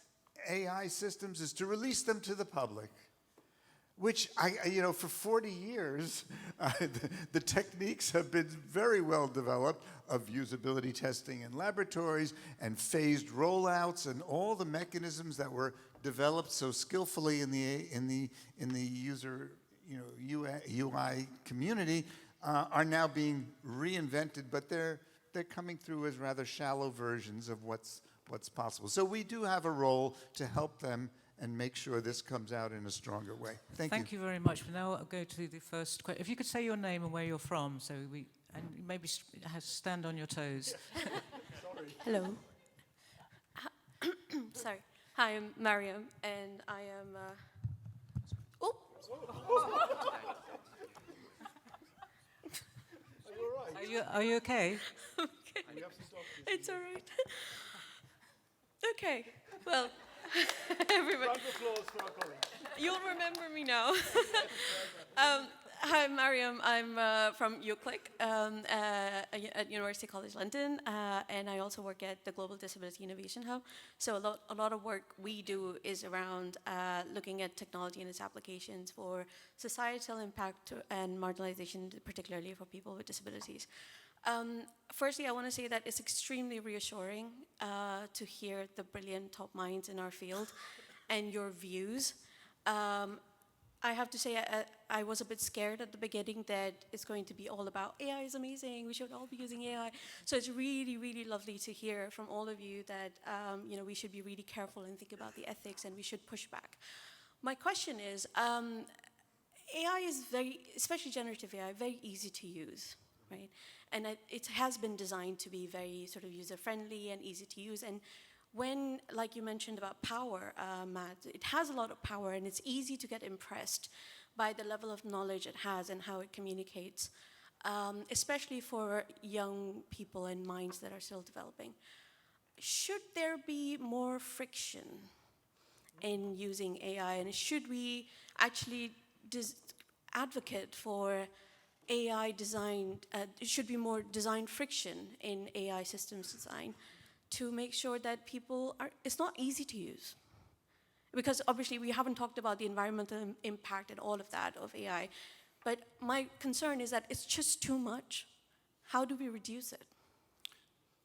AI systems is to release them to the public. Which, for 40 years, the techniques have been very well developed of usability testing in laboratories and phased rollouts and all the mechanisms that were developed so skillfully in the user UI community are now being reinvented, but they're coming through as rather shallow versions of what's possible. So we do have a role to help them and make sure this comes out in a stronger way. Thank you. Thank you very much. Now I'll go to the first question. If you could say your name and where you're from, and maybe stand on your toes. Sorry. Hello. Sorry. Hi, I'm Mariam, and I am. Oh. Are you okay? Okay. It's all right. Okay. Well. Everybody. Round of applause for our colleagues. You'll remember me now. Hi, Mariam. I'm from UCLIC at University College London, and I also work at the Global Disability Innovation Hub. So a lot of work we do is around looking at technology and its applications for societal impact and marginalization, particularly for people with disabilities. Firstly, I want to say that it's extremely reassuring to hear the brilliant top minds in our field and your views. I have to say I was a bit scared at the beginning that it's going to be all about AI is amazing, we should all be using AI. So it's really, really lovely to hear from all of you that we should be really careful and think about the ethics and we should push back. My question is, AI is especially generative AI, very easy to use, right? And it has been designed to be very sort of user-friendly and easy to use. And when, like you mentioned about power, Matt, it has a lot of power and it's easy to get impressed by the level of knowledge it has and how it communicates, especially for young people and minds that are still developing. Should there be more friction in using AI? And should we actually advocate for AI design, should be more design friction in AI systems design to make sure that it's not easy to use. Because obviously we haven't talked about the environmental impact and all of that of AI, but my concern is that it's just too much. How do we reduce it?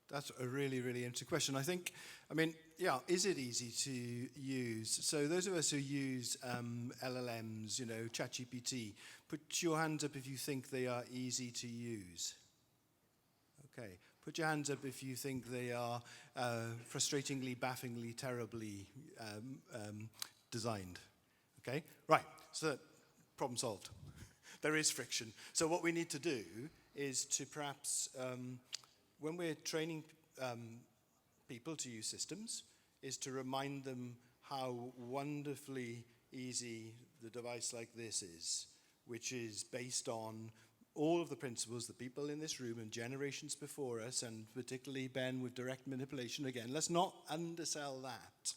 That's a really, really interesting question. I think, is it easy to use? So those of us who use LLMs, ChatGPT, put your hands up if you think they are easy to use. Okay. Put your hands up if you think they are frustratingly, baffingly, terribly designed. Okay? Right. So problem solved. There is friction. So what we need to do is to perhaps... when we're training people to use systems, is to remind them how wonderfully easy the device like this is, which is based on all of the principles that people in this room and generations before us, and particularly Ben with direct manipulation, again, let's not undersell that.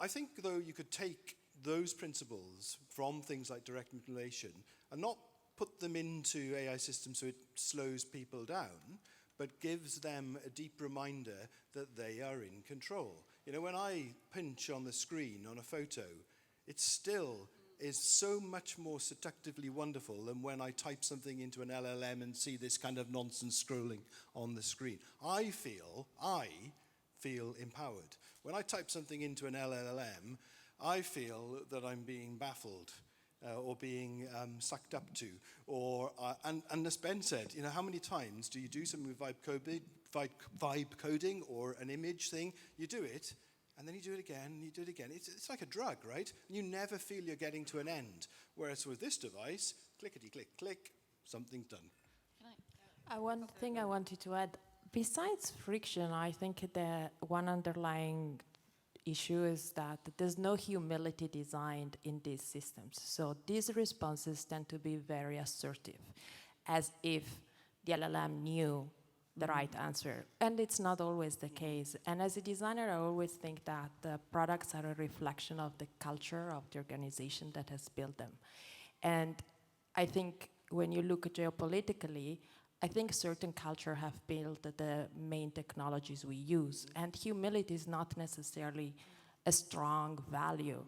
I think, though, you could take those principles from things like direct manipulation and not put them into AI systems so it slows people down, but gives them a deep reminder that they are in control. When I pinch on the screen on a photo, it still is so much more seductively wonderful than when I type something into an LLM and see this kind of nonsense scrolling on the screen. I feel empowered. When I type something into an LLM, I feel that I'm being baffled. Or being sucked up to, and as Ben said, how many times do you do something with vibe coding or an image thing? You do it, and then you do it again, and you do it again. It's like a drug, right? You never feel you're getting to an end. Whereas with this device, clickety click click, something's done. One thing I wanted to add, besides friction, I think the one underlying issue is that there's no humility designed in these systems. So these responses tend to be very assertive, as if the LLM knew the right answer. And it's not always the case. And as a designer, I always think that the products are a reflection of the culture of the organization that has built them. And I think when you look geopolitically, I think certain culture have built the main technologies we use, and humility is not necessarily a strong value.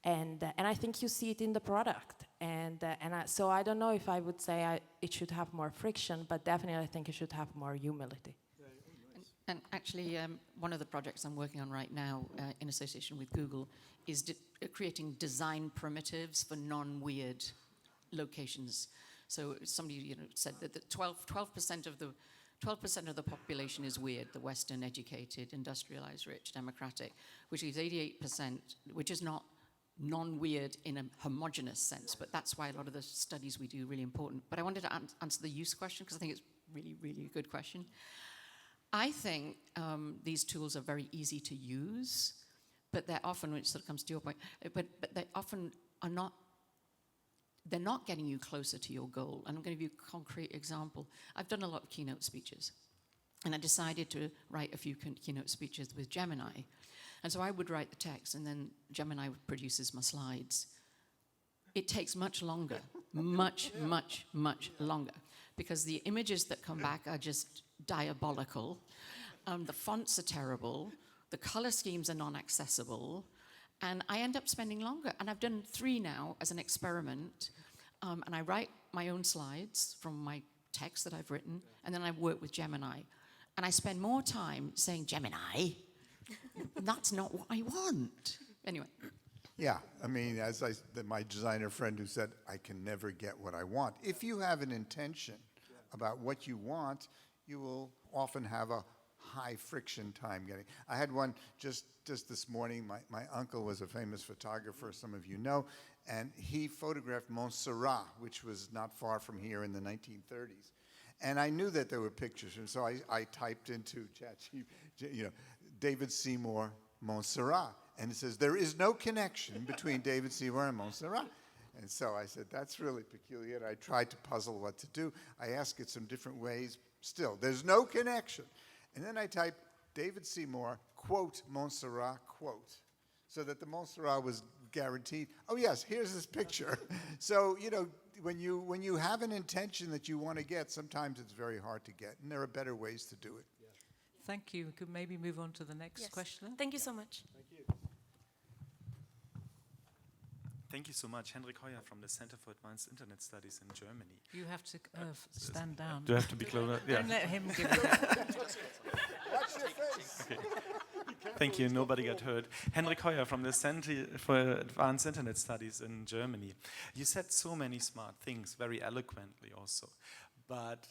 And I think you see it in the product. So I don't know if I would say it should have more friction, but definitely I think it should have more humility. And actually, one of the projects I'm working on right now in association with Google is creating design primitives for non-weird locations. So somebody said that 12% of the population is weird, the Western educated, industrialized, rich, democratic, which leaves 88%, which is not non-weird in a homogenous sense, but that's why a lot of the studies we do are really important. But I wanted to answer the use question, because I think it's really, really a good question. I think these tools are very easy to use, but they're often, which sort of comes to your point, but they often are not. They're not getting you closer to your goal. And I'm going to give you a concrete example. I've done a lot of keynote speeches, and I decided to write a few keynote speeches with Gemini. And so I would write the text, and then Gemini produces my slides. It takes much longer, much longer, because the images that come back are just diabolical. The fonts are terrible. The color schemes are non-accessible. And I end up spending longer. And I've done 3 now as an experiment. And I write my own slides from my text that I've written. And then I work with Gemini. And I spend more time saying, Gemini, that's not what I want. Anyway. Yeah, as my designer friend who said, I can never get what I want. If you have an intention about what you want, you will often have a high friction time getting. I had one just this morning. My uncle was a famous photographer, some of you know, and he photographed Montserrat, which was not far from here in the 1930s. And I knew that there were pictures, and so I typed into ChatGPT, David Seymour, Montserrat. And it says, there is no connection between David Seymour and Montserrat. And so I said, that's really peculiar. And I tried to puzzle what to do. I asked it some different ways. Still, there's no connection. And then I typed David Seymour, quote, Montserrat, quote, so that the Montserrat was guaranteed. Oh, yes, here's this picture. So, when you have an intention that you want to get, sometimes it's very hard to get, and there are better ways to do it. Yeah. Thank you. We could maybe move on to the next questioner. Thank you so much. Thank you. Thank you so much. Henrik Heuer from the Center for Advanced Internet Studies in Germany. You have to stand down. Do I have to be closer? Don't let him give you that. Watch your face. Okay. Thank you. Nobody got hurt. Henrik Heuer from the Center for Advanced Internet Studies in Germany. You said so many smart things, very eloquently also. But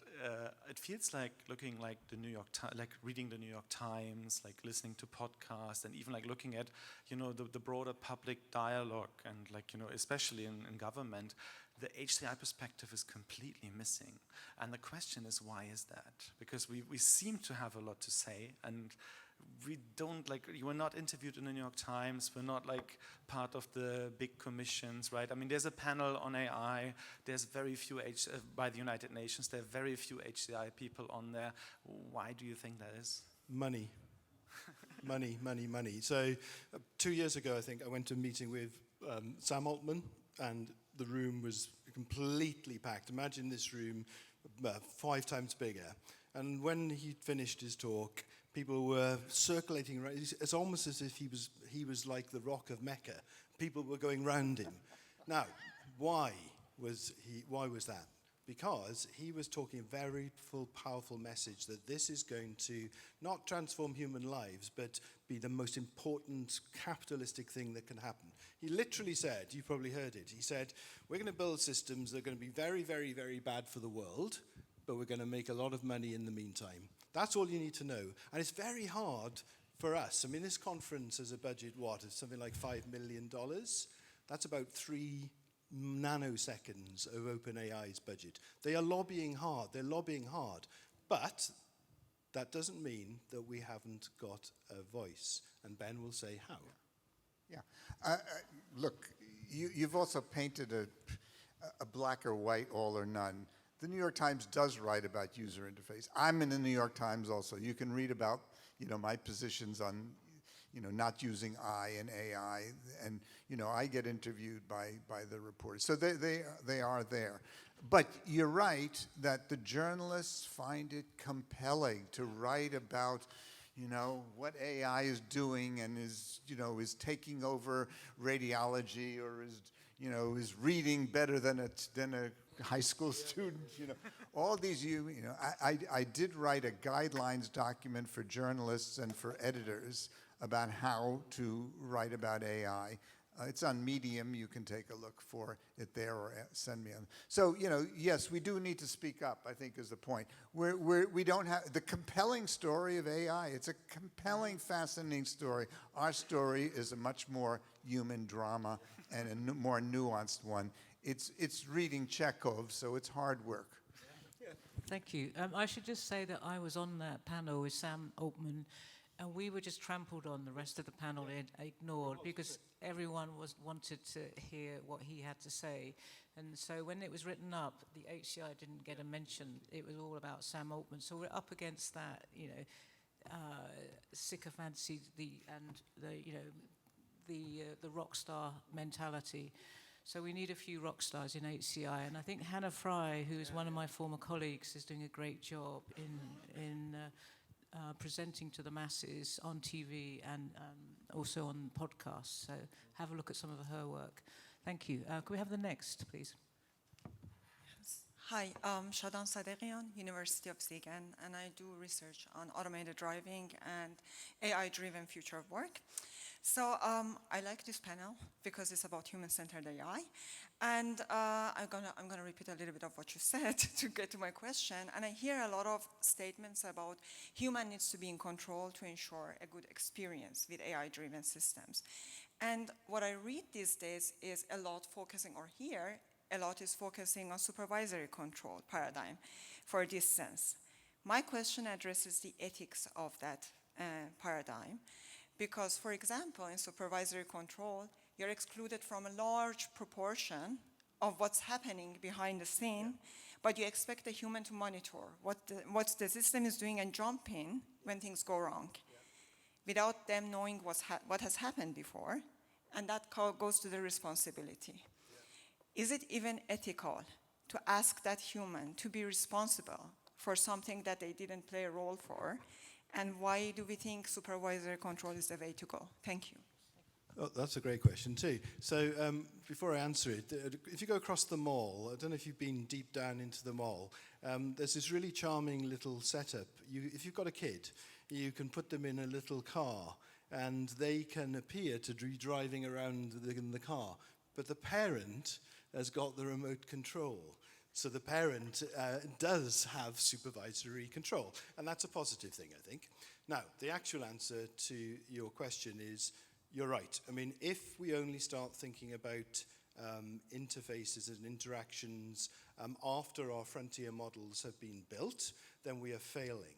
it feels like looking like reading the New York Times, like listening to podcasts, and even like looking at, the broader public dialogue, and especially in government, the HCI perspective is completely missing. And the question is, why is that? Because we seem to have a lot to say, and we don't you were not interviewed in the New York Times, we're not part of the big commissions, right? I mean, there's a panel on AI, there's very few, by the United Nations, there are very few HCI people on there. Why do you think that is? Money. Money, money, money. So 2 years ago, I think, I went to a meeting with Sam Altman, and the room was completely packed. Imagine this room 5 times bigger. And when he finished his talk, people were circulating around. It's almost as if he was like the Rock of Mecca. People were going round him. Now, why was that? Because he was talking a very powerful message that this is going to not transform human lives, but be the most important capitalistic thing that can happen. He literally said, you probably heard it, he said, we're going to build systems that are going to be very, very, very bad for the world, but we're going to make a lot of money in the meantime. That's all you need to know. And it's very hard for us. I mean, this conference has a budget, it's something like $5 million. That's about 3 nanoseconds of OpenAI's budget. They are lobbying hard. They're lobbying hard. But that doesn't mean that we haven't got a voice. And Ben will say how. Yeah. Look, you've also painted a black or white, all or none. The New York Times does write about user interface. I'm in the New York Times also. You can read about, my positions on, not using I and AI, and I get interviewed by the reporters. So they are there. But you're right that the journalists find it compelling to write about, what AI is doing and is taking over radiology, or is reading better than a high school student, all these, I did write a guidelines document for journalists and for editors about how to write about AI. It's on Medium. You can take a look for it there, or send me on. So, yes, we do need to speak up, I think, is the point. We don't have the compelling story of AI. It's a compelling, fascinating story. Our story is a much more human drama and a more nuanced one. It's reading Chekhov, so it's hard work. Thank you. I should just say that I was on that panel with Sam Altman, and we were just trampled on. The rest of the panel ignored because everyone wanted to hear what he had to say. And so when it was written up, the HCI didn't get a mention. It was all about Sam Altman. So we're up against that, sycophancy, the rock star mentality. So we need a few rock stars in HCI, and I think Hannah Fry, who is one of my former colleagues, is doing a great job in presenting to the masses on TV and also on podcasts. So have a look at some of her work. Thank you. Could we have the next, please? Hi, Shadan Sadeqian, University of Siegen, and I do research on automated driving and AI-driven future of work. So I like this panel because it's about human-centered AI. And I'm gonna repeat a little bit of what you said to get to my question. And I hear a lot of statements about human needs to be in control to ensure a good experience with AI-driven systems. And what I read these days is a lot is focusing on supervisory control paradigm for this sense. My question addresses the ethics of that paradigm. Because, for example, in supervisory control, you're excluded from a large proportion of what's happening behind the scene, but you expect a human to monitor what the system is doing and jump in when things go wrong, without them knowing what has happened before, and that goes to the responsibility. Is it even ethical to ask that human to be responsible for something that they didn't play a role for? And why do we think supervisory control is the way to go? Thank you. Oh, that's a great question too. So before I answer it, if you go across the mall, I don't know if you've been deep down into the mall, there's this really charming little setup. If you've got a kid, you can put them in a little car and they can appear to be driving around in the car. But the parent has got the remote control. So the parent does have supervisory control. And that's a positive thing, I think. Now, the actual answer to your question is, you're right. I mean, if we only start thinking about interfaces and interactions after our frontier models have been built, then we are failing.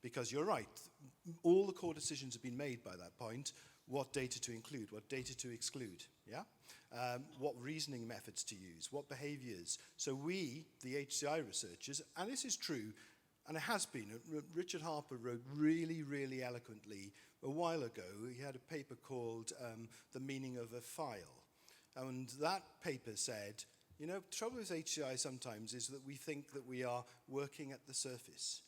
Because you're right, all the core decisions have been made by that point. What data to include, what data to exclude, yeah? What reasoning methods to use, what behaviors. So we, the HCI researchers, and this is true, and it has been, Richard Harper wrote really, really eloquently a while ago. He had a paper called The Meaning of a File. And that paper said, you know, the trouble with HCI sometimes is that we think that we are working at the surface.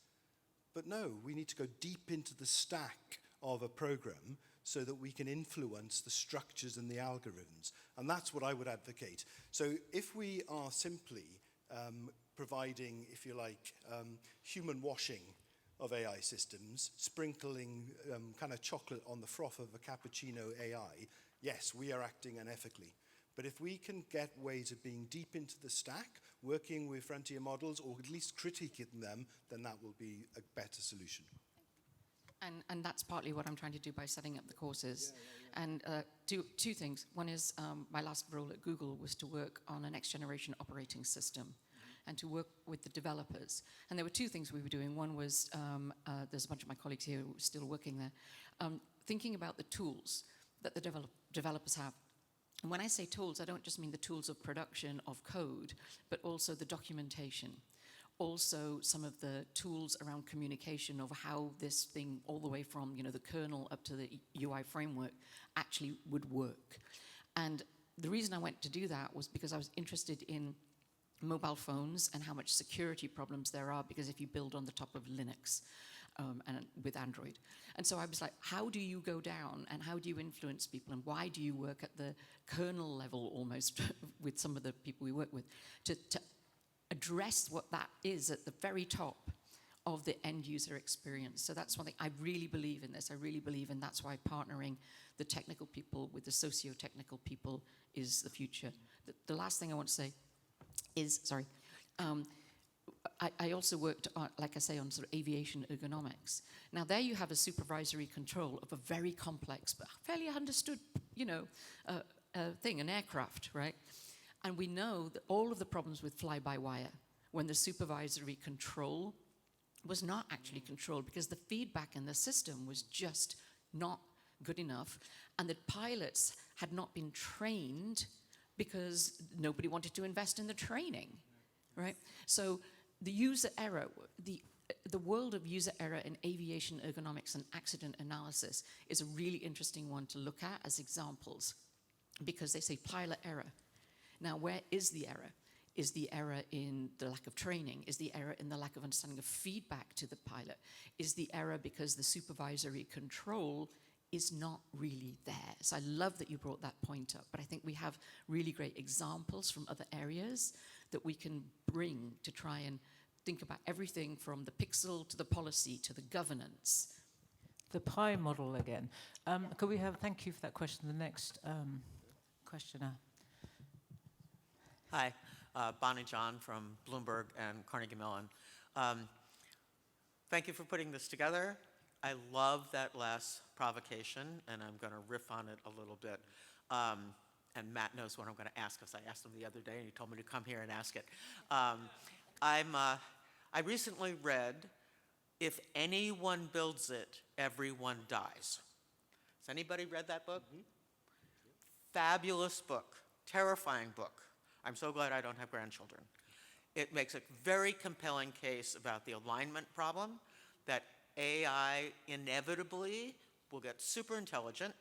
But no, we need to go deep into the stack of a program so that we can influence the structures and the algorithms. And that's what I would advocate. So if we are simply providing, if you like, human washing of AI systems, sprinkling kind of chocolate on the froth of a cappuccino AI, yes, we are acting unethically. But if we can get ways of being deep into the stack, working with frontier models, or at least critiquing them, then that will be a better solution. And that's partly what I'm trying to do by setting up the courses. And two things. One is my last role at Google was to work on a next generation operating system and to work with the developers. And there were two things we were doing. One was, there's a bunch of my colleagues here who are still working there, thinking about the tools that the developers have. And when I say tools, I don't just mean the tools of production of code, but also the documentation. Also some of the tools around communication of how this thing, all the way from the kernel up to the UI framework, actually would work. And the reason I went to do that was because I was interested in mobile phones and how much security problems there are, because if you build on the top of Linux and with Android. And so I was like, how do you go down and how do you influence people, and why do you work at the kernel level almost with some of the people we work with to address what that is at the very top of the end user experience. So that's one thing. I really believe in this. I really believe in that's why partnering the technical people with the socio-technical people is the future. The last thing I want to say is, I also worked, like I say, on sort of aviation ergonomics. Now there you have a supervisory control of a very complex but fairly understood, thing, an aircraft, right? And we know that all of the problems with fly-by-wire, when the supervisory control was not actually controlled because the feedback in the system was just not good enough, and that pilots had not been trained because nobody wanted to invest in the training, right? So the user error, the world of user error in aviation ergonomics and accident analysis is a really interesting one to look at as examples, because they say pilot error. Now, where is the error? Is the error in the lack of training? Is the error in the lack of understanding of feedback to the pilot? Is the error because the supervisory control is not really there? So I love that you brought that point up, but I think we have really great examples from other areas that we can bring to try and think about everything from the pixel to the policy to the governance. The pie model again. Could we have, thank you for that question, the next questioner. Hi, Bonnie John from Bloomberg and Carnegie Mellon. Thank you for putting this together. I love that last provocation, and I'm going to riff on it a little bit. And Matt knows what I'm going to ask, because I asked him the other day, and he told me to come here and ask it. I recently read, "If anyone builds it, everyone dies." Has anybody read that book? Mm-hmm. Fabulous book, terrifying book. I'm so glad I don't have grandchildren. It makes a very compelling case about the alignment problem, that AI inevitably will get super intelligent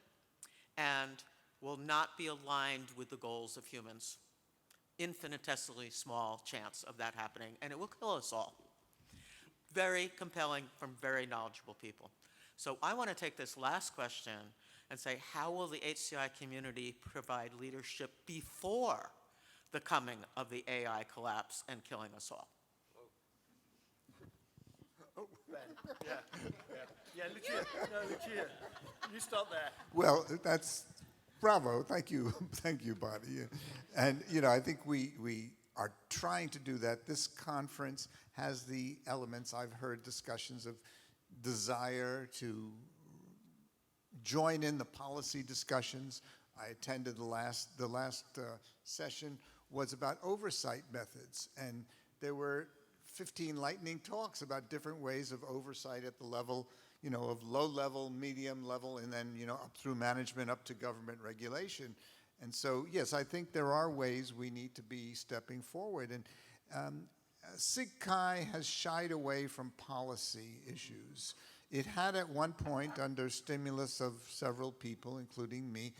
and will not be aligned with the goals of humans. Infinitesimally small chance of that happening, and it will kill us all. Very compelling from very knowledgeable people. So I want to take this last question and say, how will the HCI community provide leadership before the coming of the AI collapse and killing us all? Yeah, Lucia. No, Lucia. You stop there. Well, that's bravo. Thank you. Thank you, Bonnie. And, I think we are trying to do that. This conference has the elements. I've heard discussions of desire to join in the policy discussions. I attended the last session was about oversight methods, and there were 15 lightning talks about different ways of oversight at the level, of low level, medium level, and then, up through management, up to government regulation. And so, yes, I think there are ways we need to be stepping forward. And SIGCHI has shied away from policy issues. It had at one point, under stimulus of several people, including me,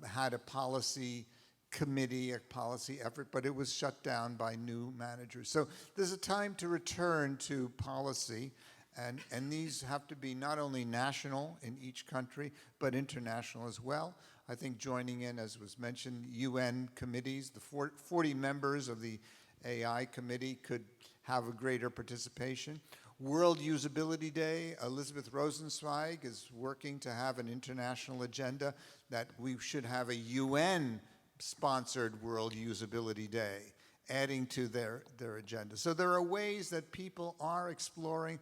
had a policy committee, a policy effort, but it was shut down by new managers. So there's a time to return to policy, and these have to be not only national in each country, but international as well. I think joining in, as was mentioned, UN committees, the 40 members of the AI committee could have a greater participation. World Usability Day, Elizabeth Rosenzweig is working to have an international agenda that we should have a UN-sponsored World Usability Day, adding to their agenda. So there are ways that people are exploring.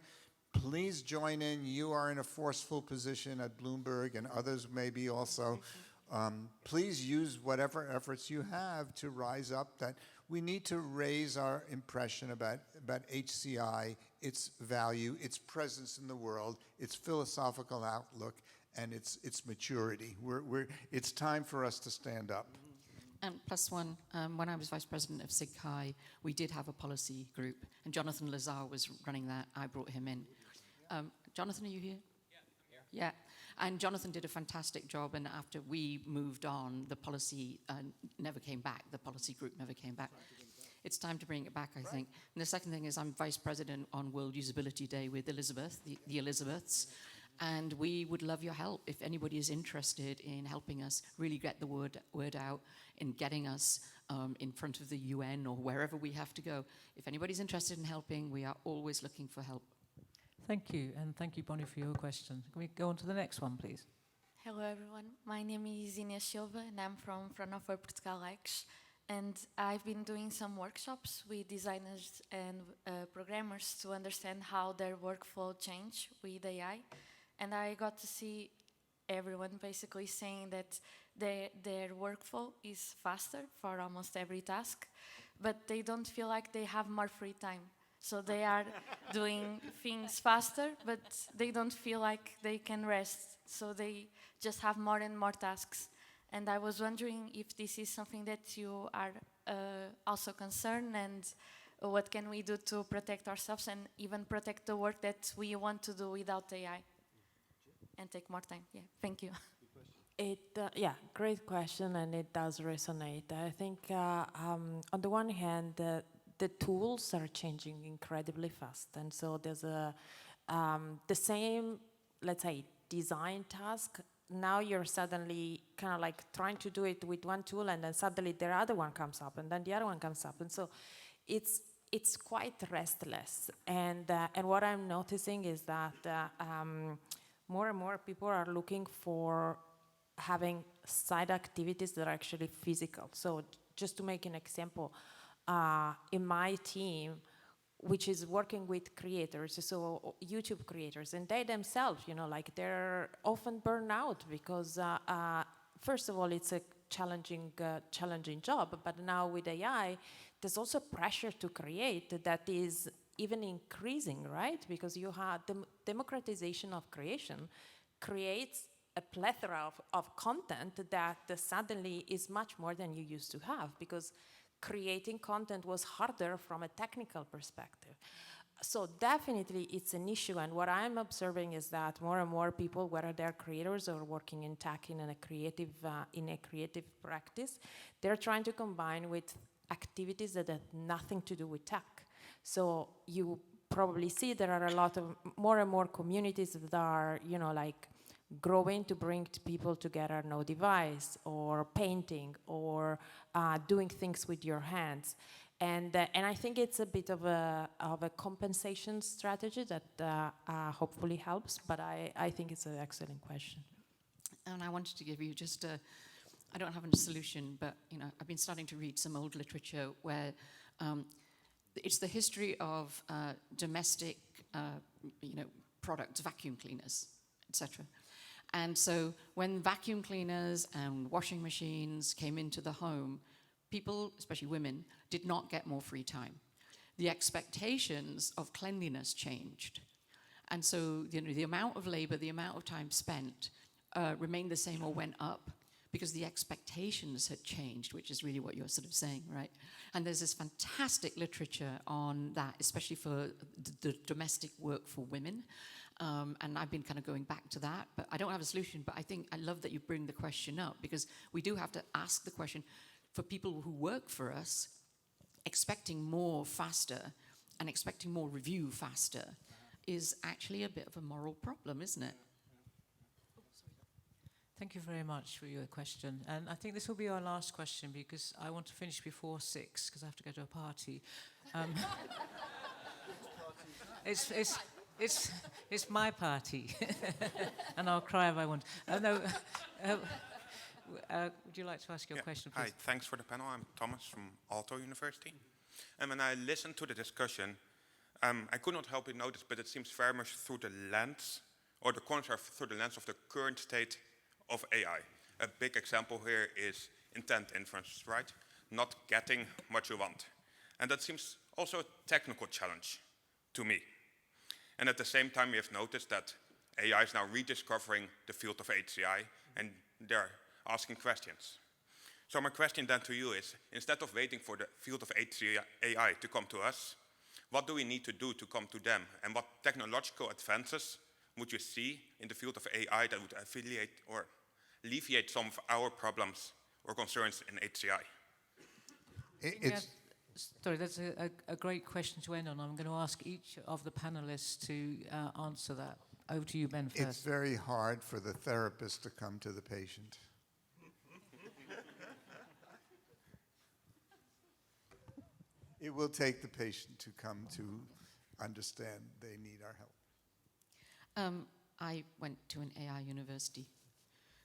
Please join in. You are in a forceful position at Bloomberg, and others may be also. Please use whatever efforts you have to rise up. That we need to raise our impression about HCI, its value, its presence in the world, its philosophical outlook, and its maturity. It's time for us to stand up. And plus one, when I was vice president of SIGCHI, we did have a policy group, and Jonathan Lazar was running that. I brought him in. Jonathan, are you here? Yeah. And Jonathan did a fantastic job, and after we moved on, the policy never came back. The policy group never came back. It's time to bring it back, I think. And the second thing is I'm vice president on World Usability Day with Elizabeth, the Elizabeths, and we would love your help if anybody is interested in helping us really get the word out, in getting us in front of the UN or wherever we have to go. If anybody's interested in helping, we are always looking for help. Thank you, and thank you, Bonnie, for your question. Can we go on to the next one, please? Hello, everyone. My name is Inês Silva, and I'm from Fraunhofer PortugalX. And I've been doing some workshops with designers and programmers to understand how their workflow changed with AI. And I got to see everyone basically saying that their workflow is faster for almost every task, but they don't feel like they have more free time. So they are doing things faster, but they don't feel like they can rest. So they just have more and more tasks. And I was wondering if this is something that you are also concerned, and what can we do to protect ourselves and even protect the work that we want to do without AI and take more time. Yeah, thank you. Great question, and it does resonate. I think on the one hand, the tools are changing incredibly fast, and so there's the same, let's say, design task. Now you're suddenly kind of like trying to do it with one tool, and then suddenly the other one comes up, and then the other one comes up, and so it's quite restless. And what I'm noticing is that more and more people are looking for having side activities that are actually physical. So just to make an example, in my team, which is working with creators, so YouTube creators, and they themselves, they're often burned out because, first of all, it's a challenging job, but now with AI, there's also pressure to create that is even increasing, right? Because you have the democratization of creation creates a plethora of content that suddenly is much more than you used to have, because creating content was harder from a technical perspective. So definitely it's an issue, and what I'm observing is that more and more people, whether they're creators or working in tech in a creative practice, they're trying to combine with activities that have nothing to do with tech. So you probably see there are a lot of more and more communities that are, growing to bring people together, no device, or painting, or doing things with your hands. And I think it's a bit of a compensation strategy that hopefully helps, but I think it's an excellent question. And I wanted to give you just I don't have a solution, but I've been starting to read some old literature where it's the history of domestic products, vacuum cleaners, etc. And so when vacuum cleaners and washing machines came into the home, people, especially women, did not get more free time. The expectations of cleanliness changed. And so the amount of labor, the amount of time spent remained the same or went up because the expectations had changed, which is really what you're sort of saying, right? And there's this fantastic literature on that, especially for the domestic work for women. And I've been kind of going back to that, but I don't have a solution. But I love that you bring the question up, because we do have to ask the question for people who work for us, expecting more faster and expecting more review faster is actually a bit of a moral problem, isn't it? Thank you very much for your question. And I think this will be our last question, because I want to finish before 6, because I have to go to a party. It's my party, and I'll cry if I want. Would you like to ask your question, please? Hi, thanks for the panel. I'm Thomas from Aalto University. And when I listened to the discussion, I could not help but notice, but it seems very much through the lens, or the concept through the lens of the current state of AI. A big example here is intent inference, right? Not getting what you want. And that seems also a technical challenge to me. And at the same time, we have noticed that AI is now rediscovering the field of HCI, and they're asking questions. So my question then to you is, instead of waiting for the field of HCI to come to us, what do we need to do to come to them? And what technological advances would you see in the field of AI that would alleviate some of our problems or concerns in HCI? Sorry, that's a great question to end on. I'm going to ask each of the panelists to answer that. Over to you, Ben, first. It's very hard for the therapist to come to the patient. It will take the patient to come to understand they need our help. I went to an AI university,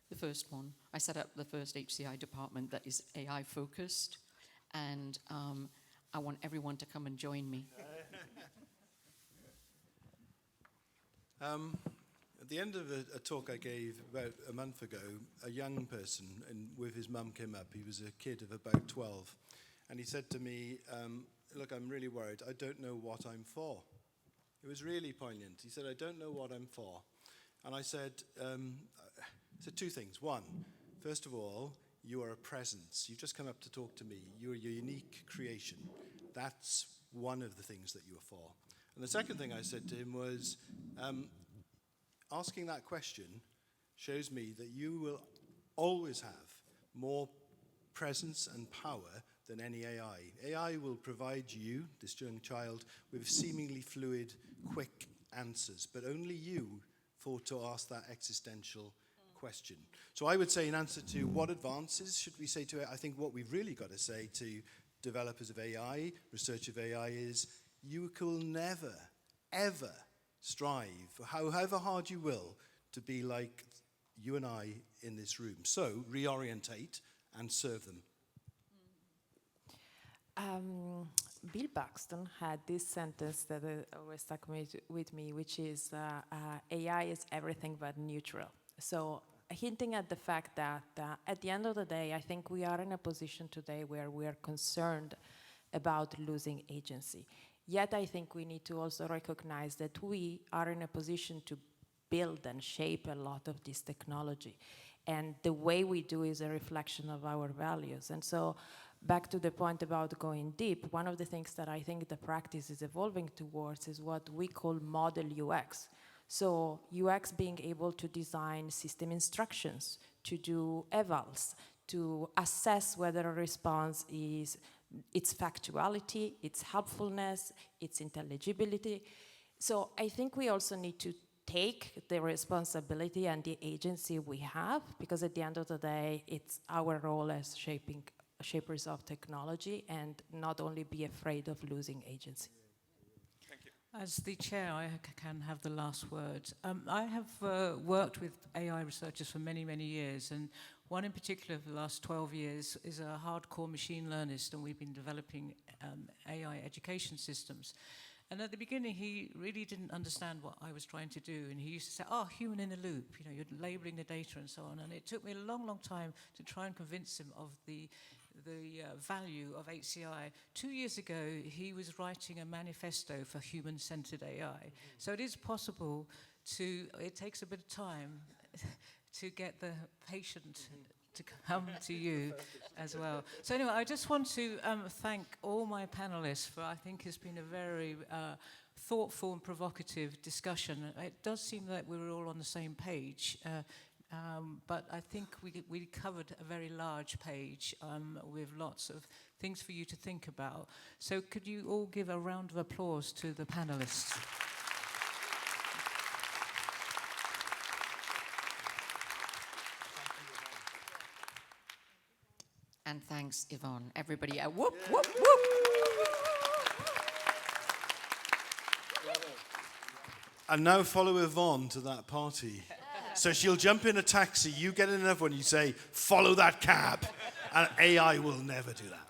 the first one. I set up the first HCI department that is AI focused, and I want everyone to come and join me. At the end of a talk I gave about a month ago, a young person with his mum came up. He was a kid of about 12. And he said to me, look, I'm really worried. I don't know what I'm for. It was really poignant. He said, I don't know what I'm for. And I said two things. One, first of all, you are a presence. You've just come up to talk to me. You're a unique creation. That's one of the things that you are for. And the second thing I said to him was, asking that question shows me that you will always have more presence and power than any AI. AI will provide you, this young child, with seemingly fluid, quick answers, but only you thought to ask that existential question. So I would say, in answer to what advances should we say to it, I think what we've really got to say to developers of AI, research of AI, is you will never, ever strive, however hard you will, to be like you and I in this room. So reorientate and serve them. Bill Paxton had this sentence that always stuck with me, which is AI is everything but neutral. So hinting at the fact that at the end of the day, I think we are in a position today where we are concerned about losing agency. Yet I think we need to also recognize that we are in a position to build and shape a lot of this technology. And the way we do is a reflection of our values. And so back to the point about going deep, one of the things that I think the practice is evolving towards is what we call model UX. So UX being able to design system instructions, to do evals, to assess whether a response is its factuality, its helpfulness, its intelligibility. So I think we also need to take the responsibility and the agency we have, because at the end of the day, it's our role as shapers of technology, and not only be afraid of losing agency. As the chair, I can have the last word. I have worked with AI researchers for many, many years, and one in particular for the last 12 years is a hardcore machine learnist, and we've been developing AI education systems. And at the beginning, he really didn't understand what I was trying to do, and he used to say, "Oh, human in the loop, you know, you're labeling the data and so on." And it took me a long, long time to try and convince him of the value of HCI. 2 years ago, he was writing a manifesto for human-centered AI. So it is possible to, it takes a bit of time to get the patient to come to you as well. So anyway, I just want to thank all my panelists for, I think it's been a very thoughtful and provocative discussion. It does seem that we were all on the same page. But I think we covered a very large page with lots of things for you to think about. So could you all give a round of applause to the panelists? And thanks, Yvonne. Everybody, whoop, whoop, whoop. And now follow Yvonne to that party. So she'll jump in a taxi, you get in another one, you say, "Follow that cab." And AI will never do that.